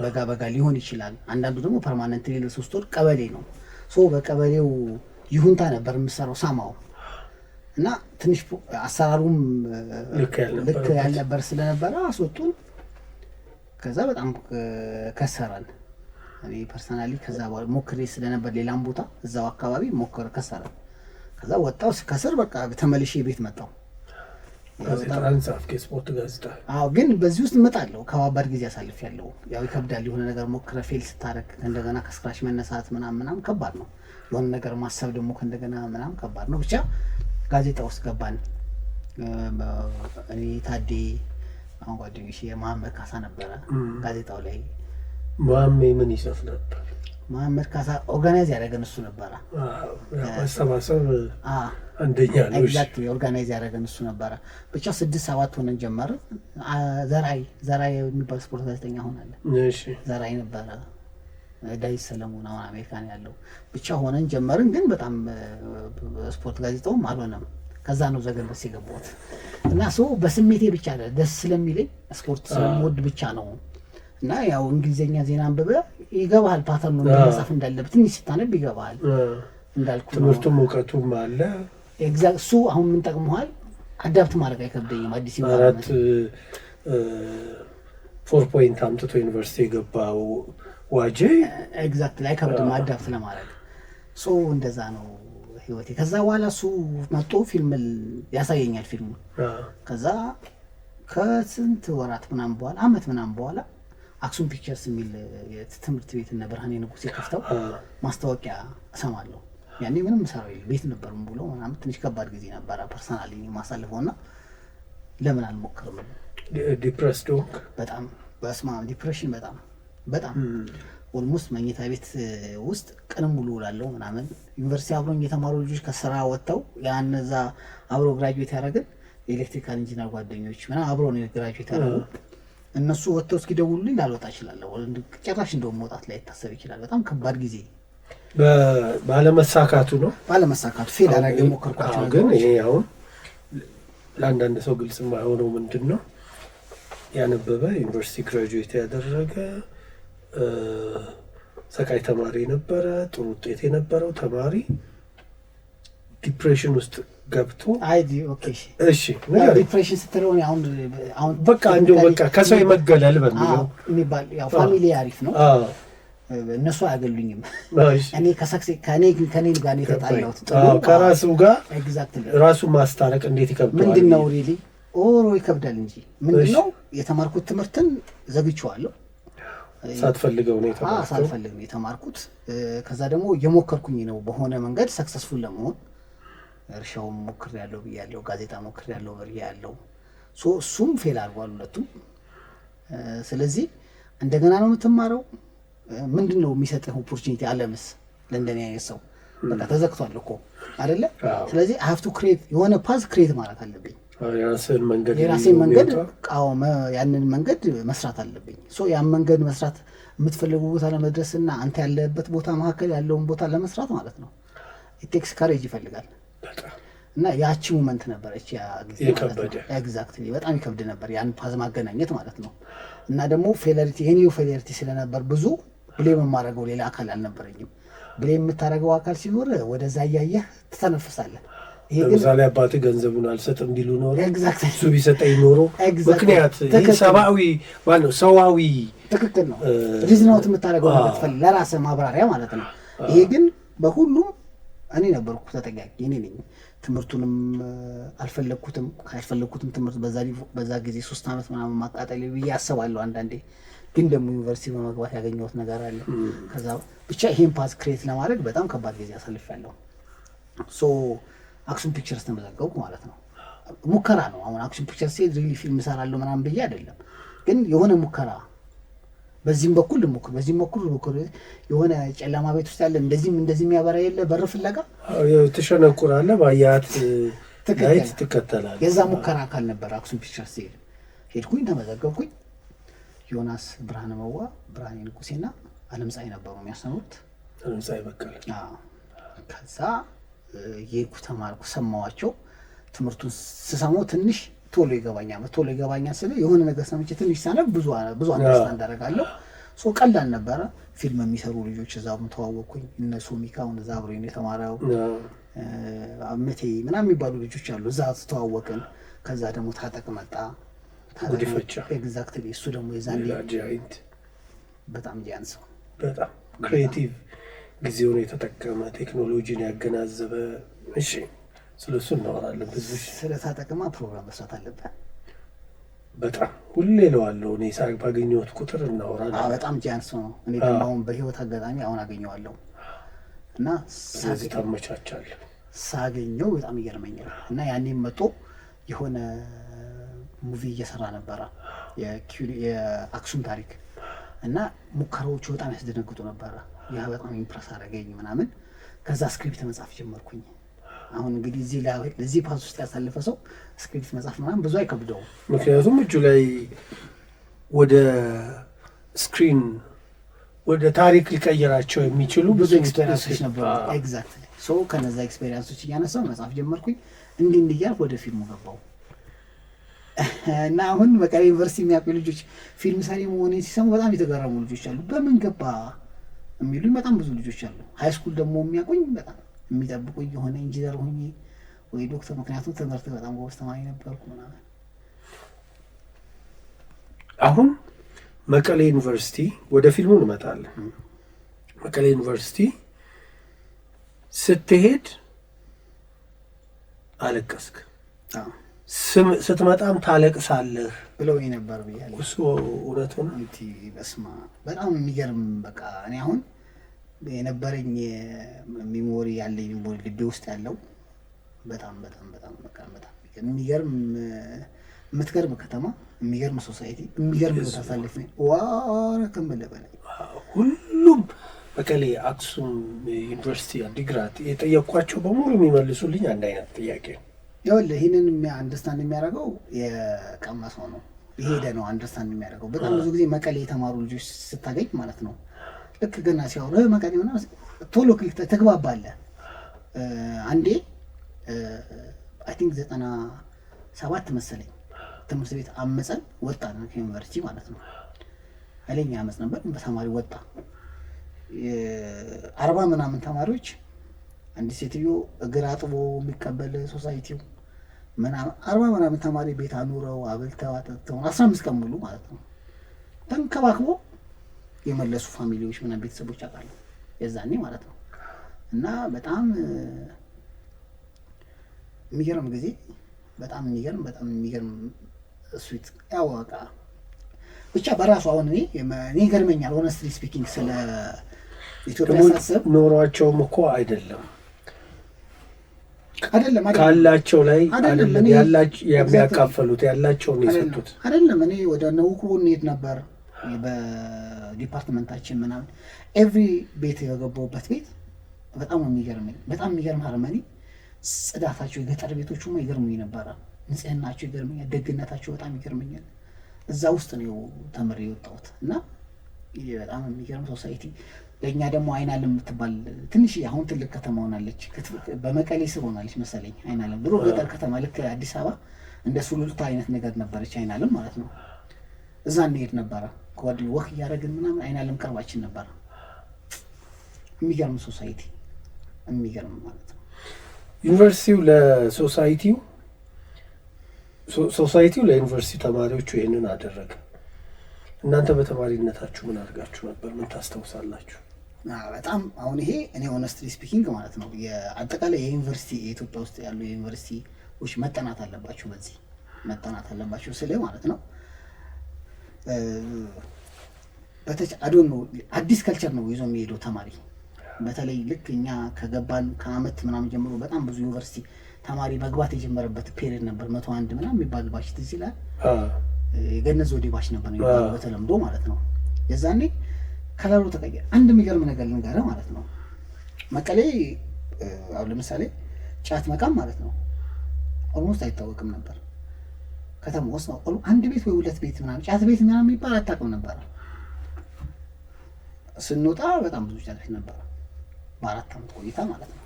በጋ ሊሆን ይችላል። አንዳንዱ ደግሞ ፐርማነንት ሌለ 3 ወር ቀበሌ ነው። በቀበሌው ይሁንታ ነበር የምሰራው ሳማው። እና ትንሽ አሰራሩም ልክ ያልነበር ስለነበረ አስወጡን። ከዛ በጣም ከሰራን። እኔ ፐርሰናሊ ከዛ ሞክሬ ስለነበር ሌላም ቦታ እዛው አካባቢ ከሰራን። ከዛ ወጣው ከስር በቃ ተመልሼ ቤት መጣው። ስፖርት ጋዜጣ ግን በዚህ ውስጥ እመጣለሁ። ከባባድ ጊዜ አሳልፍ ያለው ያው ይከብዳል። የሆነ ነገር ሞክረ ፌል ስታረግ እንደገና ከስክራች መነሳት ምናምን ከባድ ነው። የሆነ ነገር ማሰብ ደግሞ ከእንደገና ምናምን ከባድ ነው። ብቻ ጋዜጣ ውስጥ ገባን። እኔ ታዴ አሁን ጓደኞቼ መሐመድ ካሳ ነበረ ጋዜጣው ላይ። ማሜ ምን ይሰፍ ነበር? መሐመድ ካሳ ኦርጋናይዝ ያደረገን እሱ ነበረ። ማሰባሰብ አንደኛ ነው። ኤግዛክትሊ ኦርጋናይዝ ያደረገን እሱ ነበረ። ብቻ 6-7 ሆነን ጀመርን። ዘራይ የሚባል ስፖርት ጋዜጠኛ ሆናለ። እሺ ዘራይ ነበረ። ዳዊት ሰለሞን አሁን አሜሪካን ያለው። ብቻ ሆነን ጀመርን። ግን በጣም ስፖርት ጋዜጣውም አልሆነም። ከዛ ነው ዘገንበስ የገባሁት። እና በስሜቴ ብቻ ደስ ስለሚለኝ ስፖርት ስለምወድ ብቻ ነው። እና ያው እንግሊዘኛ ዜና አንብበ ይገባሃል፣ ፓተርኑ መጻፍ እንዳለበት ትንሽ ስታነብ ይገባሃል። እንዳልኩ ትምህርቱም እውቀቱም አለ። ኤግዛክት እሱ አሁን ምን ጠቅመዋል? አዳፕት ማድረግ አይከብደኝም። አዲስ ይማራት 4 ፖይንት አምጥቶ ዩኒቨርሲቲ የገባው ዋጄ ኤግዛክት ላይ ከብድም አዳፕት ለማድረግ እንደዛ ነው ህይወቴ። ከዛ በኋላ እሱ መጥቶ ፊልም ያሳየኛል ፊልሙ። ከዛ ከስንት ወራት ምናምን በኋላ አመት ምናምን በኋላ አክሱም ፒክቸርስ የሚል የትምህርት ቤት እና ብርሃኔ ንጉሴ ከፍተው ማስታወቂያ እሰማለሁ። ያኔ ምንም ሰራው ቤት ነበር ብሎ ምናምን ትንሽ ከባድ ጊዜ ነበር ፐርሰናሊ ማሳልፈውና ለምን አልሞክርም? ዲፕረስድ በጣም በስማ ዲፕሬሽን በጣም ኦልሞስት መኝታ ቤት ውስጥ ቀን ሙሉ ውላለሁ ምናምን። ዩኒቨርሲቲ አብሮኝ የተማሩ ልጆች ከስራ ወጥተው ያንዛ አብሮ ግራጁዌት ያደረግን ኤሌክትሪካል ኢንጂነር ጓደኞች ምናምን አብሮ ነው ግራጁዌት ያደረጉ። እነሱ ወጥተው እስኪደውሉልኝ ላልወጣ እችላለሁ። ጭራሽ እንደውም መውጣት ላይ ይታሰብ ይችላል። በጣም ከባድ ጊዜ ባለመሳካቱ ነው። ባለመሳካቱ ፌል አደረገ ሞከርኳቸው። ግን ይሄ አሁን ለአንዳንድ ሰው ግልጽ የማይሆነው ምንድን ነው ያነበበ ዩኒቨርሲቲ ግራጁዌት ያደረገ ሰቃይ ተማሪ ነበረ፣ ጥሩ ውጤት የነበረው ተማሪ ዲፕሬሽን ውስጥ ገብቶ እሺ ዲፕሬሽን ስትለው አሁን በቃ እንደው በቃ ከሰው የመገለል በሚለው የሚባል ያው ፋሚሊ አሪፍ ነው። እነሱ አያገሉኝም። እኔ ከኔ ጋር የተጣላሁት ከራሱ ጋር ኤግዛክትሊ ራሱ ማስታረቅ እንዴት ይከብዳል? ምንድነው ሪሊ ይከብዳል እንጂ ምንድነው የተማርኩት ትምህርትን ዘግቼዋለሁ። ሳትፈልገው ነው የተማርኩት። ሳልፈልግ ነው የተማርኩት። ከዛ ደግሞ የሞከርኩኝ ነው በሆነ መንገድ ሰክሰስፉል ለመሆን እርሻውን ሞክሬያለሁ ብያለሁ፣ ጋዜጣ ሞክሬያለሁ ብያለሁ። እሱም ፌል አድርጓል ሁለቱም። ስለዚህ እንደገና ነው የምትማረው። ምንድን ነው የሚሰጥህ ኦፖርቹኒቲ? አለምስ ለእንደኔ አይነት ሰው በቃ ተዘግቷል እኮ አይደለ? ስለዚህ አይ ሃቭ ቱ ክሬት የሆነ ፓዝ ክሬት ማለት አለብኝ። የራሴን መንገድ ያንን መንገድ መስራት አለብኝ። ያን መንገድ መስራት የምትፈልጉ ቦታ ለመድረስ እና አንተ ያለበት ቦታ መካከል ያለውን ቦታ ለመስራት ማለት ነው ቴክስ ካሬጅ ይፈልጋል። እና ያቺ ሞመንት ነበረች ያ ጊዜ ኤግዛክትሊ በጣም ይከብድ ነበር ያን ፓዝ ማገናኘት ማለት ነው። እና ደግሞ የኔው ፌለሪቲ ስለነበር ብዙ ብሌም የማደርገው ሌላ አካል አልነበረኝም። ብሌም የምታደርገው አካል ሲኖር ወደዛ እያየህ ትተነፍሳለህ። ይሄ ግን ለምሳሌ አባትህ ገንዘቡን አልሰጥም ቢሉ ኖሮ እሱ ቢሰጠኝ ኖሮ ምክንያት ይሄ ሰብአዊ ማለት ሰዋዊ ትክክል ነው። ሪዝናውት የምታደርገው ነገር ትፈልግ ለራስህ ማብራሪያ ማለት ነው። ይሄ ግን በሁሉም እኔ ነበርኩ ተጠያቂ እኔ ነኝ። ትምህርቱንም አልፈለግኩትም። ካልፈለግኩትም ትምህርት በዛ ጊዜ 3 ዓመት ምናምን ማቃጠል ብዬ አስባለሁ አንዳንዴ። ግን ደግሞ ዩኒቨርሲቲ በመግባት ያገኘሁት ነገር አለ። ከዛ ብቻ ይሄን ፓዝ ክሬት ለማድረግ በጣም ከባድ ጊዜ አሳልፌያለሁ። አክሱም ፒክቸርስ ተመዘገብኩ ማለት ነው። ሙከራ ነው። አሁን አክሱም ፒክቸርስ ሲሄድ ሪሊ ፊልም እሰራለሁ ምናምን ብዬ አይደለም፣ ግን የሆነ ሙከራ በዚህም በኩል ልሞክር በዚህም በኩል ልሞክር። የሆነ ጨለማ ቤት ውስጥ ያለ እንደዚህ የሚያበራ የለ በር ፍለጋ ትሸነቁራለህ፣ ባያት ላይት ትከተላለህ። የዛ ሙከራ አካል ነበር አክሱም ፒክቸርስ ሲሄድ። ሄድኩኝ፣ ተመዘገብኩኝ። ዮናስ ብርሃነ መዋ፣ ብርሃኔ ንጉሴና አለምፀሐይ ነበሩ የሚያስተምሩት። አለምፀሐይ በቀለ። ከዛ የኩ ተማርኩ፣ ሰማዋቸው። ትምህርቱን ስሰማው ትንሽ ቶሎ ይገባኛል ስለ የሆነ ነገር ሰምቼ ትንሽ ሳነብ ብዙ አንደርስታንድ አደርጋለሁ። ቀላል ነበረ። ፊልም የሚሰሩ ልጆች እዛው ተዋወቅኩኝ። እነሱ ሚካውን እዛ አብሮኝ የተማረው አመቴ ምናምን የሚባሉ ልጆች አሉ። እዛ ተዋወቅን። ከዛ ደግሞ ታጠቅ መጣ። ኤግዛክትሊ እሱ ደግሞ የዛን በጣም ጃንስ በጣም ክሬቲቭ ጊዜውን የተጠቀመ ቴክኖሎጂን ያገናዘበ። እሺ ስለሱ እናወራለን። ብዙ ስለታጠቅማ ፕሮግራም መስራት አለብን። በጣም ሁሌ እለዋለሁ እኔ ባገኘሁት ቁጥር እናወራለን። በጣም ጃንስ ነው። እኔ ደግሞ አሁን በህይወት አጋጣሚ አሁን አገኘዋለሁ እና ስለዚህ ታመቻቻለህ። ሳገኘው በጣም ይገርመኛል። እና ያኔም መጥቶ የሆነ ሙቪ እየሰራ ነበረ የአክሱም ታሪክ እና ሙከራዎቹ በጣም ያስደነግጡ ነበረ። ያ በጣም ኢምፕረስ አደረገኝ ምናምን። ከዛ ስክሪፕት መጻፍ ጀመርኩኝ። አሁን እንግዲህ እዚህ ፓስ ውስጥ ያሳለፈ ሰው ስክሪፕት መጻፍ ምናምን ብዙ አይከብደውም። ምክንያቱም እጁ ላይ ወደ ስክሪን ወደ ታሪክ ሊቀየራቸው የሚችሉ ብዙ ኤክስፔሪንሶች ነበሩ። ኤግዛክትሊ ከነዛ ኤክስፔሪንሶች እያነሳው መጻፍ ጀመርኩኝ። እንዲህ እያልኩ ወደ ፊልሙ ገባው እና አሁን በቃ ዩኒቨርሲቲ የሚያውቁ ልጆች ፊልም ሰሪ መሆኔን ሲሰሙ በጣም የተገረሙ ልጆች አሉ። በምን ገባ የሚሉኝ በጣም ብዙ ልጆች አሉ። ሃይ ስኩል ደግሞ የሚያውቁኝ በጣም የሚጠብቁኝ የሆነ ኢንጂነር ሆኜ ወይ ዶክተር፣ ምክንያቱም ትምህርት በጣም ጎበዝ ተማሪ ነበርኩ ምናምን። አሁን መቀሌ ዩኒቨርሲቲ ወደ ፊልሙ እንመጣለን። መቀሌ ዩኒቨርሲቲ ስትሄድ አለቀስክ፣ ስትመጣም ታለቅሳለህ ብለው ነበር ብያለሁ። እሱ እውነቱን በስማ በጣም የሚገርም በቃ እኔ አሁን የነበረኝ ሚሞሪ ያለኝ ሚሞሪ ልቤ ውስጥ ያለው በጣም በጣም በጣም በቃ በጣም የሚገርም የምትገርም ከተማ፣ የሚገርም ሶሳይቲ፣ የሚገርም ቦታ ሳለፍኝ ዋረከም በለበለ ሁሉም መቀሌ፣ አክሱም ዩኒቨርሲቲ፣ አዲግራት የጠየኳቸው በሙሉ የሚመልሱልኝ አንድ አይነት ጥያቄ ነው። ይኸውልህ ይህንን አንደርስታንድ የሚያደርገው የቀመሰው ነው፣ የሄደ ነው አንደርስታንድ የሚያደርገው። በጣም ብዙ ጊዜ መቀሌ የተማሩ ልጆች ስታገኝ ማለት ነው ልክ ገና ሲያወሩ መቀሌ ምናምን ቶሎ ተግባባለህ። አንዴ አይ ቲንክ 97 መሰለኝ ትምህርት ቤት አመፀን ወጣን ከዩኒቨርሲቲ ማለት ነው። ኃይለኛ አመፅ ነበር። በተማሪ ወጣ 40 ምናምን ተማሪዎች አንድ ሴትዮ እግር አጥቦ የሚቀበል ሶሳይቲው ምናምን 40 ምናምን ተማሪ ቤት አኑረው አብልተው አጠጥተው 15 ቀን ሙሉ ማለት ነው ተንከባክቦ የመለሱ ፋሚሊዎች ምናምን ቤተሰቦች አውቃለሁ የዛኔ ማለት ነው። እና በጣም የሚገርም ጊዜ በጣም የሚገርም ስዊት ያወቃ ብቻ በራሱ አሁን እኔ ይገርመኛል ሆነስትሊ ስፒኪንግ ስለ ኢትዮጵያ ሳስብ ኖሯቸውም እኮ አይደለም ካላቸው ላይ አይደለም የሚያካፈሉት ያላቸውን የሰጡት አይደለም። እኔ ወደ ነውኩ እንሄድ ነበር በዲፓርትመንታችን ምናምን ኤቭሪ ቤት የገባሁበት ቤት በጣም የሚገርም ሃርመኒ ጽዳታቸው የገጠር ቤቶቹ ይገርሙኝ ነበረ። ንጽህናቸው ይገርመኛል፣ ደግነታቸው በጣም ይገርመኛል። እዛ ውስጥ ነው ተምሬ የወጣሁት እና በጣም የሚገርም ሶሳይቲ። ለእኛ ደግሞ አይናለም የምትባል ትንሽ አሁን ትልቅ ከተማ ሆናለች፣ በመቀሌ ስር ሆናለች መሰለኝ። አይናለም ድሮ ገጠር ከተማ ልክ አዲስ አበባ እንደ ሱሉልታ አይነት ነገር ነበረች አይናለም ማለት ነው። እዛ እንሄድ ነበረ ከወዲህ ወክ እያደረግን ምናምን አይናለም ቅርባችን ነበረ። የሚገርም ሶሳይቲ የሚገርም ማለት ነው። ዩኒቨርሲቲው ሶሳይቲው ለዩኒቨርሲቲ ተማሪዎቹ ይህንን አደረገ። እናንተ በተማሪነታችሁ ምን አድርጋችሁ ነበር? ምን ታስታውሳላችሁ? በጣም አሁን ይሄ እኔ ሆነስትሊ ስፒኪንግ ማለት ነው አጠቃላይ የዩኒቨርሲቲ የኢትዮጵያ ውስጥ ያሉ የዩኒቨርሲቲዎች መጠናት አለባቸው። በዚህ መጠናት አለባቸው ስለ ማለት ነው አዶን ነው አዲስ ከልቸር ነው ይዞ የሚሄደው ተማሪ። በተለይ ልክ እኛ ከገባን ከአመት ምናምን ጀምሮ በጣም ብዙ ዩኒቨርሲቲ ተማሪ መግባት የጀመረበት ፔሪድ ነበር። 101 ምናምን የሚባል ባች ትዝ ይላል። የገነት ዘውዴ ባች ነበር የሚባለው በተለምዶ ማለት ነው። የዛኔ ከለሩ ተቀየረ። አንድ የሚገርም ነገር ልንገርህ ማለት ነው። መቀሌ አሁን ለምሳሌ ጫት መቃም ማለት ነው ኦልሞስት አይታወቅም ነበር። ከተማ ውስጥ ነው አንድ ቤት ወይ ሁለት ቤት ምናምን ጫት ቤት ምናምን የሚባል አታውቅም ነበር። ስንወጣ በጣም ብዙ ጫት ቤት ነበር በ4 ዓመት ቆይታ ማለት ነው።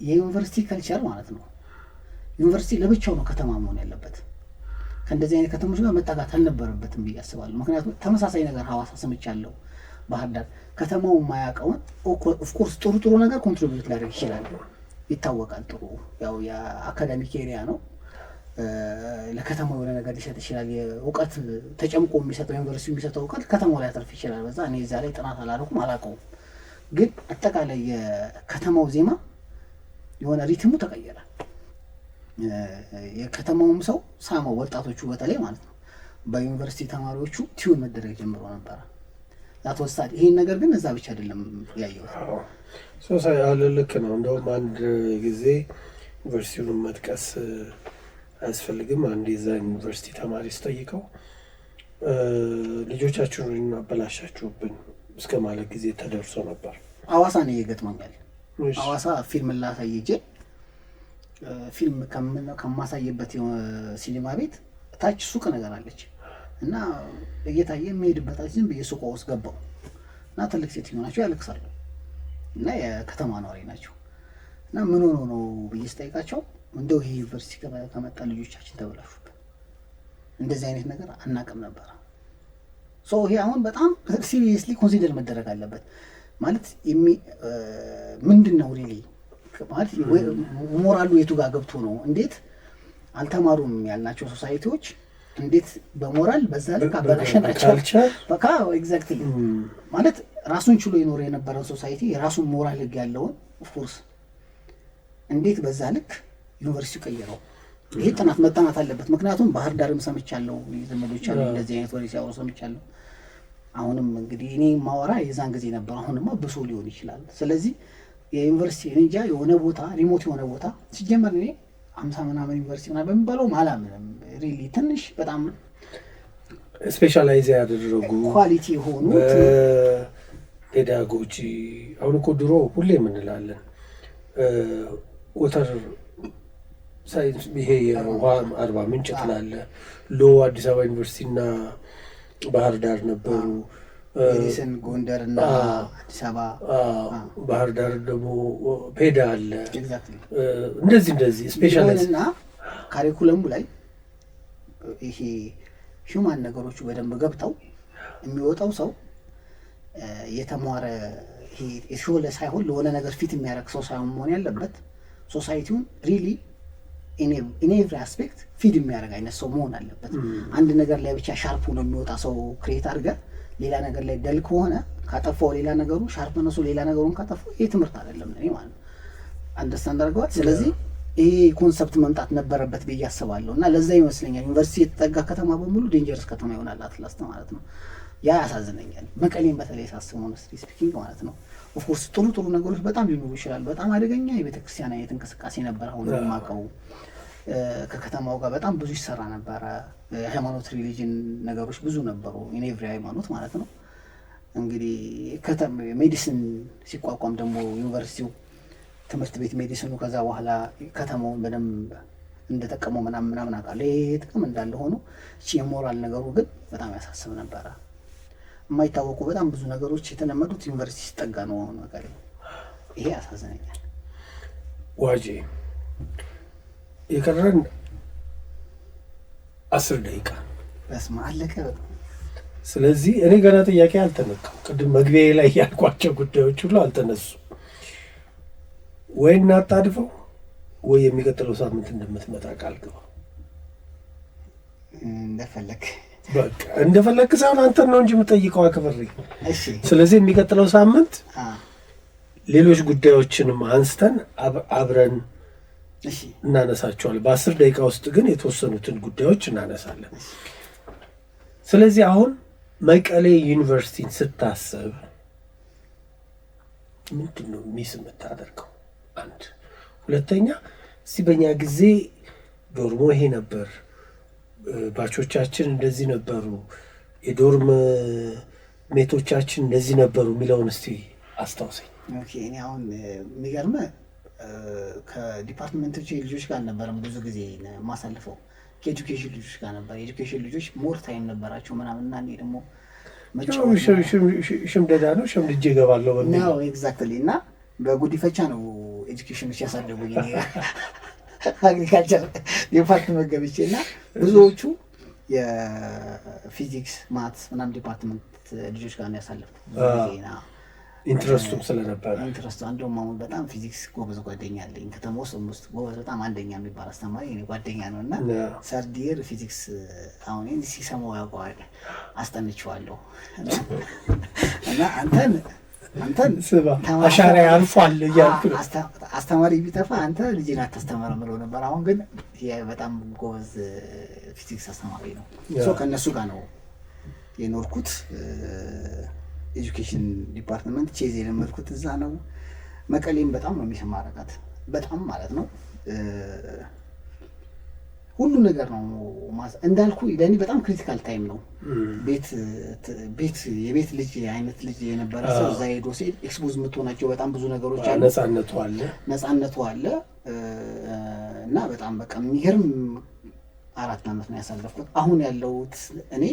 የዩኒቨርሲቲ ከልቸር ማለት ነው። ዩኒቨርሲቲ ለብቻው ነው ከተማ መሆን ያለበት። ከእንደዚህ አይነት ከተሞች ጋር መጣጋት አልነበረበትም ብዬ አስባለሁ። ምክንያቱም ተመሳሳይ ነገር ሐዋሳ ሰምቻለሁ፣ ባህር ዳር። ከተማው የማያውቀውን ኦፍኮርስ ጥሩ ነገር ኮንትሪቢዩት ሊያደርግ ይችላል፣ ይታወቃል። ጥሩ ያው የአካዳሚክ ኤሪያ ነው። ለከተማው የሆነ ነገር ሊሰጥ ይችላል። የእውቀት ተጨምቆ የሚሰጠው ዩኒቨርሲቲ የሚሰጠው እውቀት ከተማው ላይ ያተርፍ ይችላል። በዛ እኔ እዛ ላይ ጥናት አላደረኩም አላውቀውም። ግን አጠቃላይ የከተማው ዜማ የሆነ ሪትሙ ተቀየረ። የከተማውም ሰው ሳመው፣ ወጣቶቹ በተለይ ማለት ነው። በዩኒቨርሲቲ ተማሪዎቹ ቲዩን መደረግ ጀምሮ ነበረ ላተወሳድ። ይሄን ነገር ግን እዛ ብቻ አይደለም ያየሁት። ልክ ነው። እንደውም አንድ ጊዜ ዩኒቨርሲቲውን መጥቀስ አያስፈልግም። አንድ የዛ ዩኒቨርሲቲ ተማሪ ስጠይቀው ልጆቻችሁን እናበላሻችሁብን እስከ ማለት ጊዜ ተደርሶ ነበር። ሐዋሳ ነው የገጥሞኛል። ሐዋሳ ፊልም ላሳየጄ ፊልም ከማሳየበት ሲኒማ ቤት ታች ሱቅ ነገር አለች እና እየታየ የሚሄድበት ዝም ብዬ ሱቋ ውስጥ ገባው እና ትልቅ ሴትዮ ናቸው ያለቅሳሉ እና የከተማ ነዋሪ ናቸው እና ምን ሆኖ ነው ብዬ ስጠይቃቸው እንደው ይሄ ዩኒቨርሲቲ ከመጣ ልጆቻችን ተበላሹብን፣ እንደዚህ አይነት ነገር አናውቅም ነበር። ይሄ አሁን በጣም ሲሪየስሊ ኮንሲደር መደረግ አለበት። ማለት ምንድን ነው ሪሊ ማለት ሞራሉ የቱ ጋር ገብቶ ነው? እንዴት አልተማሩም ያልናቸው ሶሳይቲዎች እንዴት በሞራል በዛ ልክ አበላሸናቸው? በቃ ኤግዛክትሊ ማለት ራሱን ችሎ ይኖር የነበረን ሶሳይቲ የራሱን ሞራል ህግ ያለውን ኦፍኮርስ እንዴት በዛ ልክ ዩኒቨርሲቲው ቀየረው? ይሄ ጥናት መጠናት አለበት። ምክንያቱም ባህር ዳርም ሰምቻለሁ፣ ዘመዶች አሉ እንደዚህ አይነት ወሬ ሲያወሩ ሰምቻለሁ። አሁንም እንግዲህ እኔ ማወራ የዛን ጊዜ ነበር፣ አሁንማ ብሶ ሊሆን ይችላል። ስለዚህ የዩኒቨርሲቲ እንጃ የሆነ ቦታ ሪሞት የሆነ ቦታ ሲጀመር እኔ 50 ምናምን ዩኒቨርሲቲ ምናምን በሚባለው አላምንም። ሪሊ ትንሽ በጣም ስፔሻላይዝ ያደረጉ ኳሊቲ የሆኑ ፔዳጎጂ አሁን እኮ ድሮ ሁሌ የምንላለን ወተር ሳይንስ ይሄ የውሃ 40 ምንጭ ትላለ ሎ አዲስ አበባ ዩኒቨርሲቲ እና ባህር ዳር ነበሩ። ሜዲሲን ጎንደር እና አዲስ አበባ፣ ባህር ዳር ደግሞ ፔዳ አለ። እንደዚህ ስፔሻላይዝ እና ካሪኩለሙ ላይ ይሄ ሂውማን ነገሮቹ በደንብ ገብተው የሚወጣው ሰው የተማረ ይሄ የሾለ ሳይሆን ለሆነ ነገር ፊት የሚያደርግ ሰው ሳይሆን መሆን ያለበት ሶሳይቲውን ሪሊ ኢን ኤቭሪ አስፔክት ፊድ የሚያደርግ አይነት ሰው መሆን አለበት። አንድ ነገር ላይ ብቻ ሻርፕ ነው የሚወጣ ሰው ክሬት አድርገህ ሌላ ነገር ላይ ደል ከሆነ ካጠፋው ሌላ ነገሩ ሻርፕ ነሱ ሌላ ነገሩን ካጠፋው ይሄ ትምህርት አይደለም ለኔ ማለት ነው። አንደርስታንድ አድርገዋል። ስለዚህ ይሄ ኮንሰፕት መምጣት ነበረበት ብዬ አስባለሁ እና ለዛ ይመስለኛል ዩኒቨርሲቲ የተጠጋ ከተማ በሙሉ ዴንጀረስ ከተማ ይሆናል አትላስት ማለት ነው። ያ ያሳዝነኛል። መቀሌን በተለይ ሳስበው ሆነስትሊ ስፒኪንግ ማለት ነው። ኦፍኮርስ ጥሩ ነገሮች በጣም ሊኖሩ ይችላል። በጣም አደገኛ የቤተክርስቲያን አይነት እንቅስቃሴ ነበር። አሁን የማውቀው ከከተማው ጋር በጣም ብዙ ይሰራ ነበረ። የሃይማኖት ሪሊጅን ነገሮች ብዙ ነበሩ። ኢኔቭሪ ሃይማኖት ማለት ነው። እንግዲህ ሜዲሲን ሲቋቋም ደግሞ ዩኒቨርሲቲው ትምህርት ቤት ሜዲሲኑ ከዛ በኋላ ከተማውን በደንብ እንደጠቀመው ምናምን አውቃለሁ። ይሄ ጥቅም እንዳለ ሆኖ እቺ የሞራል ነገሩ ግን በጣም ያሳስብ ነበረ። የማይታወቁ በጣም ብዙ ነገሮች የተለመዱት ዩኒቨርሲቲ ሲጠጋ ነው ነገር። ይሄ ያሳዝነኛል። ዋጄ የቀረን 10 ደቂቃ በስመ አለቀ። ስለዚህ እኔ ገና ጥያቄ አልተነካም። ቅድም መግቢያ ላይ ያልኳቸው ጉዳዮች ሁሉ አልተነሱ። ወይ እናጣድፈው ወይ የሚቀጥለው ሳምንት እንደምትመጣ ቃል ግባ። እንደፈለክ በቃ እንደፈለክ ሳይሆን አንተን ነው እንጂ የምጠይቀው አክብሬ። እሺ። ስለዚህ የሚቀጥለው ሳምንት ሌሎች ጉዳዮችንም አንስተን አብረን እናነሳቸዋለን። በ10 ደቂቃ ውስጥ ግን የተወሰኑትን ጉዳዮች እናነሳለን። ስለዚህ አሁን መቀሌ ዩኒቨርሲቲን ስታስብ ምንድን ነው ሚስ የምታደርገው? አንድ ሁለተኛ፣ እስቲ በእኛ ጊዜ ዶርሞ ይሄ ነበር፣ ባቾቻችን እንደዚህ ነበሩ፣ የዶርም ሜቶቻችን እንደዚህ ነበሩ የሚለውን እስቲ አስታውሰኝ። ኦኬ። እኔ አሁን የሚገርምህ ከዲፓርትመንቶች ልጆች ጋር አልነበረም ብዙ ጊዜ ማሳልፈው፣ ከኤጁኬሽን ልጆች ጋር ነበር። የኤጁኬሽን ልጆች ሞር ታይም ነበራቸው ምናምን እና እኔ ደግሞ ሽምደዳ ነው ሸምድጄ እገባለሁ በሚል ነው። ኤግዛክትሊ። እና በጉዲፈቻ ነው ኤጁኬሽኖች ያሳደጉኝ አግሪካልቸር ዲፓርትመንት ገብቼ እና ብዙዎቹ የፊዚክስ ማትስ ምናምን ዲፓርትመንት ልጆች ጋር ነው ያሳለፍኩት ጊዜና ኢንትረስቱም ስለነበረ ኢንትረስቱ እንደውም አሁን በጣም ፊዚክስ ጎበዝ ጓደኛ አለኝ ከተማ ውስጥ ጎበዝ በጣም አንደኛ የሚባል አስተማሪ እኔ ጓደኛ ነው እና ሰርድ ይር ፊዚክስ አሁን ሲሰማው ያውቀዋል አስጠንቼዋለሁ እና አንተን አሻራ ያልፏል እያልኩ ነው። አስተማሪ ቢጠፋ አንተ ልጅን አታስተምር ምለው ነበር። አሁን ግን በጣም ጎበዝ ፊዚክስ አስተማሪ ነው። ከእነሱ ጋር ነው የኖርኩት። ኤጁኬሽን ዲፓርትመንት ቼዝ የለመድኩት እዛ ነው። መቀሌም በጣም ነው የሚሰማረቃት በጣም ማለት ነው። ሁሉ ነገር ነው እንዳልኩ ለእኔ በጣም ክሪቲካል ታይም ነው። የቤት ልጅ አይነት ልጅ የነበረ ሰው እዛ ሄዶ ሲሄድ ኤክስፖዝ የምትሆናቸው በጣም ብዙ ነገሮች አሉ። ነፃነቱ አለ እና በጣም በቃ የሚገርም 4 ዓመት ነው ያሳለፍኩት። አሁን ያለሁት እኔ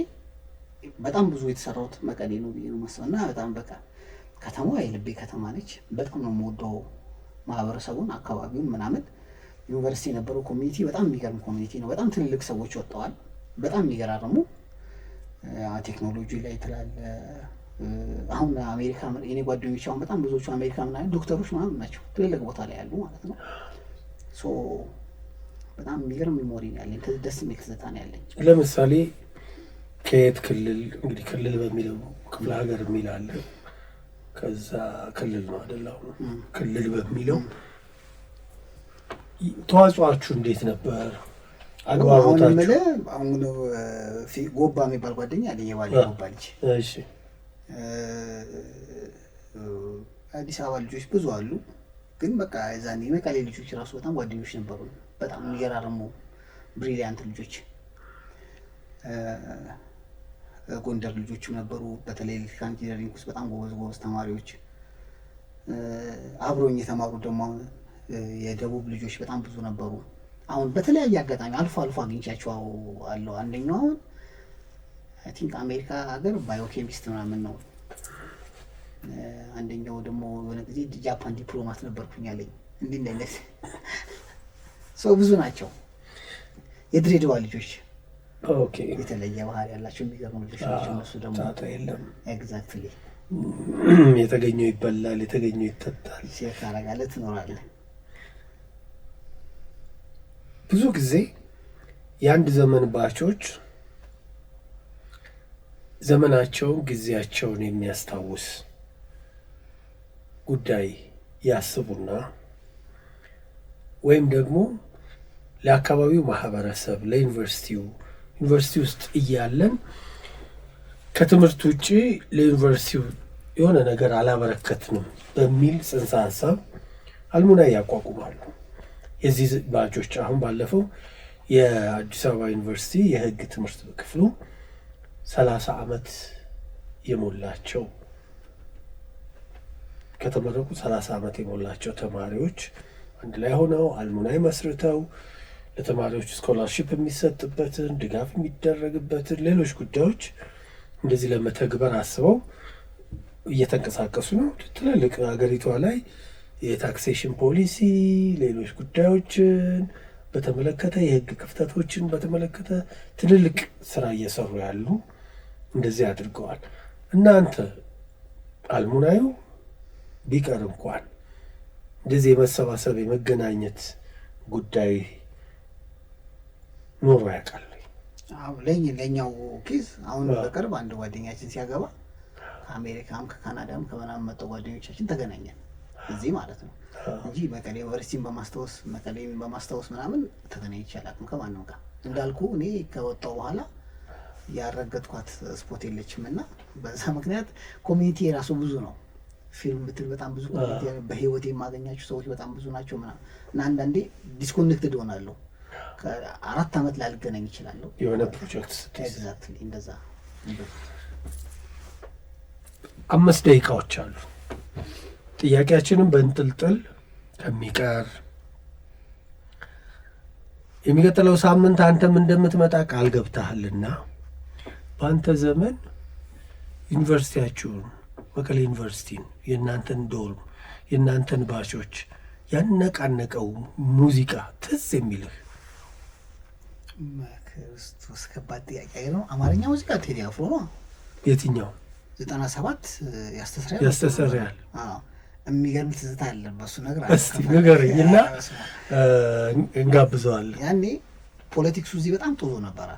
በጣም ብዙ የተሰራሁት መቀሌ ነው ብዬ ነው የማስበው። እና በጣም በቃ ከተማዋ የልቤ ከተማ ነች። በጣም ነው የምወደው ማህበረሰቡን፣ አካባቢውን ምናምን። ዩኒቨርሲቲ የነበረው ኮሚኒቲ በጣም የሚገርም ኮሚኒቲ ነው። በጣም ትልልቅ ሰዎች ወጥተዋል፣ በጣም የሚገራርሙ ቴክኖሎጂ ላይ ትላለ። አሁን አሜሪካ የኔ ጓደኞች አሁን በጣም ብዙዎቹ አሜሪካ ምናምን ዶክተሮች ምናምን ናቸው፣ ትልልቅ ቦታ ላይ ያሉ ማለት ነው። ሶ በጣም የሚገርም ሜሞሪ ነው ያለኝ፣ ደስ የሚል ትዝታ ነው ያለኝ። ለምሳሌ ከየት ክልል እንግዲህ ክልል በሚለው ክፍለ ሀገር የሚል አለ። ከዛ ክልል ነው አይደለም? ክልል በሚለው ተዋጽኦአችሁ እንዴት ነበር? አግባቦታችሁ? አሁን ጎባ የሚባል ጓደኛ አለኝ፣ የባሌ ጎባ ልጅ። እሺ። አዲስ አበባ ልጆች ብዙ አሉ፣ ግን በቃ የዛኔ መቀሌ ልጆች ራሱ በጣም ጓደኞች ነበሩ። በጣም የሚገራርሙ ብሪሊያንት ልጆች። ጎንደር ልጆችም ነበሩ፣ በተለይ ኤሌክትሪካል ኢንጂነሪንግ ውስጥ በጣም ጎበዝ ተማሪዎች። አብሮኝ የተማሩ ደግሞ የደቡብ ልጆች በጣም ብዙ ነበሩ። አሁን በተለያየ አጋጣሚ አልፎ አግኝቻቸው አለው። አንደኛው አሁን አይ ቲንክ አሜሪካ ሀገር ባዮኬሚስት ምናምን ነው። አንደኛው ደግሞ የሆነ ጊዜ ጃፓን ዲፕሎማት ነበርኩኝ አለኝ። እንዲህ እንደዚህ ሰው ብዙ ናቸው። የድሬዳዋ ልጆች ኦኬ፣ የተለየ ባህሪ ያላቸው የሚገርሙ ልጆች ናቸው። እነሱ ደግሞ ታታ የለም። ኤግዛክትሊ የተገኘው ይበላል፣ የተገኘው ይጠጣል። ሼር ታደርጋለህ፣ ትኖራለህ። ብዙ ጊዜ የአንድ ዘመን ባቾች ዘመናቸውን ጊዜያቸውን የሚያስታውስ ጉዳይ ያስቡና ወይም ደግሞ ለአካባቢው ማህበረሰብ ለዩኒቨርሲቲው ዩኒቨርሲቲ ውስጥ እያለን ከትምህርት ውጭ ለዩኒቨርሲቲው የሆነ ነገር አላበረከትንም በሚል ጽንሰ ሀሳብ አልሙናይ ያቋቁማሉ። የዚህ ባቾች አሁን ባለፈው የአዲስ አበባ ዩኒቨርሲቲ የህግ ትምህርት ክፍሉ 30 ዓመት የሞላቸው ከተመረቁ 30 ዓመት የሞላቸው ተማሪዎች አንድ ላይ ሆነው አልሙናይ መስርተው ለተማሪዎች ስኮላርሺፕ የሚሰጥበትን ድጋፍ የሚደረግበትን ሌሎች ጉዳዮች እንደዚህ ለመተግበር አስበው እየተንቀሳቀሱ ነው። ትልልቅ ሀገሪቷ ላይ የታክሴሽን ፖሊሲ፣ ሌሎች ጉዳዮችን በተመለከተ የህግ ክፍተቶችን በተመለከተ ትልልቅ ስራ እየሰሩ ያሉ እንደዚህ አድርገዋል። እናንተ አልሙናዩ ቢቀር እንኳን እንደዚህ የመሰባሰብ የመገናኘት ጉዳይ ኖሮ ያውቃል? ለኛው ኬዝ አሁን በቅርብ አንድ ጓደኛችን ሲያገባ ከአሜሪካም ከካናዳም ከምናምን መጡ ጓደኞቻችን ተገናኘን እዚህ ማለት ነው እንጂ መቀሌ ዩኒቨርሲቲን በማስታወስ ምናምን ተገናኝቼ አላውቅም ከማንም ጋር። እንዳልኩ እኔ ከወጣሁ በኋላ ያረገጥኳት ስፖት የለችም እና በዛ ምክንያት ኮሚኒቲ የራሱ ብዙ ነው። ፊልም ብትል በጣም ብዙ ኮሚኒቲ፣ በህይወት የማገኛቸው ሰዎች በጣም ብዙ ናቸው ምናምን እና አንዳንዴ ዲስኮኔክትድ ሆናለሁ። ከ4 ዓመት ላልገናኝ ይችላለሁ የሆነ ፕሮጀክት ኤግዛክትሊ እንደዛ። 5 ደቂቃዎች አሉ። ጥያቄያችንን በእንጥልጥል ከሚቀር የሚቀጥለው ሳምንት አንተም እንደምትመጣ ቃል ገብተሃልና በአንተ ዘመን ዩኒቨርሲቲያችሁን መቀሌ ዩኒቨርሲቲን የእናንተን ዶርም የእናንተን ባቾች ያነቃነቀው ሙዚቃ ትዝ የሚልህ? ክርስቶስ ከባድ ጥያቄ ነው። አማርኛ ሙዚቃ ቴዲ አፍሮ ነው። የትኛው? 97 ያስተሰርያል። የሚገርም ትዝታ አለ በሱ ነገር። እስቲ ንገረኝና እንጋብዘዋለን። ያኔ ፖለቲክሱ እዚህ በጣም ጥሩ ነበረ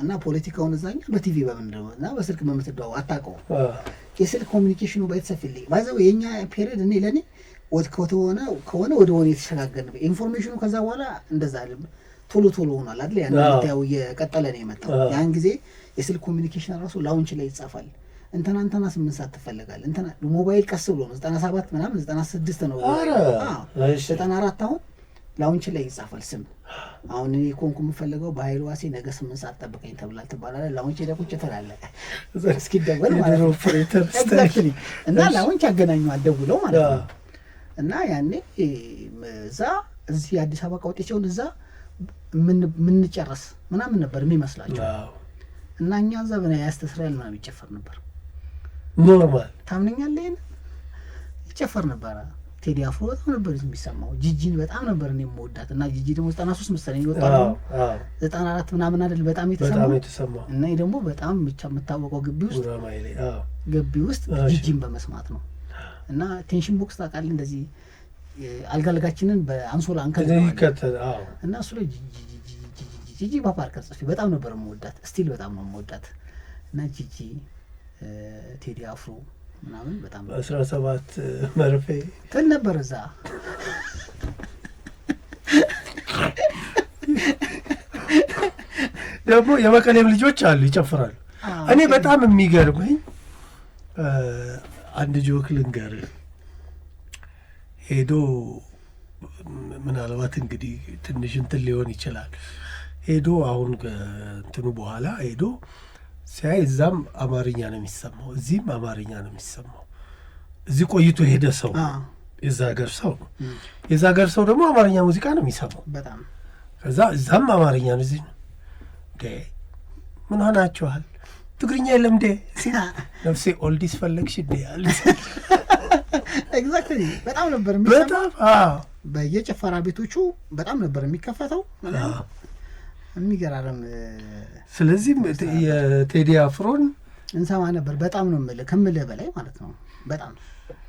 እና ፖለቲካውን እዛኛ በቲቪ በምንድነው እና በስልክ በምትደዋው አታውቀውም። የስልክ ኮሚኒኬሽኑ ባይተሰፍልኝ ባይዘው የኛ ፔሪድ እኔ ለኔ ከሆነ ወደ ሆነ የተሸጋገርን ኢንፎርሜሽኑ ከዛ በኋላ እንደዛ አይደለም ቶሎ ሆኗል አይደል? ያን ታው የቀጠለ ነው የመጣው። ያን ጊዜ የስልክ ኮሚኒኬሽን ራሱ ላውንች ላይ ይጻፋል። እንትና 8 ሰዓት ትፈልጋለህ እንትና ሞባይል ቀስ ብሎ ነው 97 ምናምን 96 ነው 94 አሁን ላውንች ላይ ይጻፋል ስም። አሁን እኔ ኮንኩ የምፈልገው በኃይሉ ዋሴ ነገ 8 ሰዓት ጠብቀኝ ተብላል ትባላለህ። ላውንች ላይ ቁጭ ትላለህ እስኪደወል ማለት ነው። ኤግዛክትሊ እና ላውንች ያገናኙሃል ደውለው ማለት ነው። እና ያኔ እዛ እዚህ አዲስ አበባ ቀውጤ ሲሆን እዛ ምን ጨረስ ምናምን ነበር የሚመስላቸው እና እኛ እዛ በና ያስተስራል ምናምን ይጨፈር ነበር። ኖርማል ታምነኛለህ? ይጨፈር ነበር። ቴዲ አፍሮ በጣም ነበር የሚሰማው። ጂጂን በጣም ነበር እኔ የምወዳት እና ጂጂ ደግሞ 93 መሰለኝ ወጣው 94 ምናምን አይደል በጣም የተሰማው እና ደግሞ በጣም ብቻ የምታወቀው ግቢ ውስጥ ጂጂን በመስማት ነው። እና ቴንሽን ቦክስ ታውቃለህ እንደዚህ አልጋልጋችንን በአንሶላ አንከልከዋለን እና እሱ ላይ ጂጂ በፓርከር ጽፌ በጣም ነበር የምወዳት። ስቲል በጣም ነው የምወዳት እና ጂጂ ቴዲ አፍሮ ምናምን በጣም 17 መርፌ ትል ነበር እዛ። ደግሞ የመቀሌም ልጆች አሉ ይጨፍራሉ። እኔ በጣም የሚገርመኝ አንድ ጆክ ልንገርህ። ሄዶ ምናልባት እንግዲህ ትንሽ እንትን ሊሆን ይችላል። ሄዶ አሁን እንትኑ በኋላ ሄዶ ሲያይ እዛም አማርኛ ነው የሚሰማው፣ እዚህም አማርኛ ነው የሚሰማው። እዚህ ቆይቶ ሄደ ሰው የዛ ሀገር ሰው ነው። የዛ ሀገር ሰው ደግሞ አማርኛ ሙዚቃ ነው የሚሰማው በጣም። ከዛ እዛም አማርኛ ነው፣ እዚህ ነው። ምን ሆናችኋል? ትግርኛ የለም እንዴ? ነፍሴ ኦልዲስ ፈለግሽ እንዴ አለ። ኤግዛክትሊ በጣም ነበር የሚሰማው። በየጭፈራ ቤቶቹ በጣም ነበር የሚከፈተው። የሚገራረም። ስለዚህ የቴዲ አፍሮን እንሰማ ነበር። በጣም ነው ከምልህ በላይ ማለት ነው። በጣም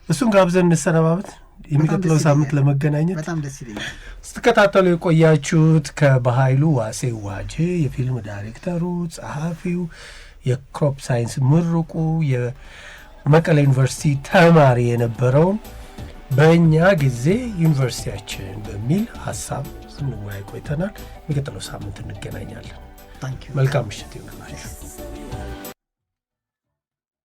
እሱን ጋብዘን እንሰነባበት የሚቀጥለው ሳምንት ለመገናኘት በጣም ደስ ይለኛል። ስትከታተሉ የቆያችሁት ከበኃይሉ ዋሴ ዋጄ የፊልም ዳይሬክተሩ፣ ጸሐፊው፣ የክሮፕ ሳይንስ ምሩቁ የመቀሌ ዩኒቨርሲቲ ተማሪ የነበረውን በእኛ ጊዜ ዩኒቨርሲቲያችን በሚል ሀሳብ ስንወያይ ቆይተናል። የሚቀጥለው ሳምንት እንገናኛለን። መልካም ምሽት ይሁንላችሁ።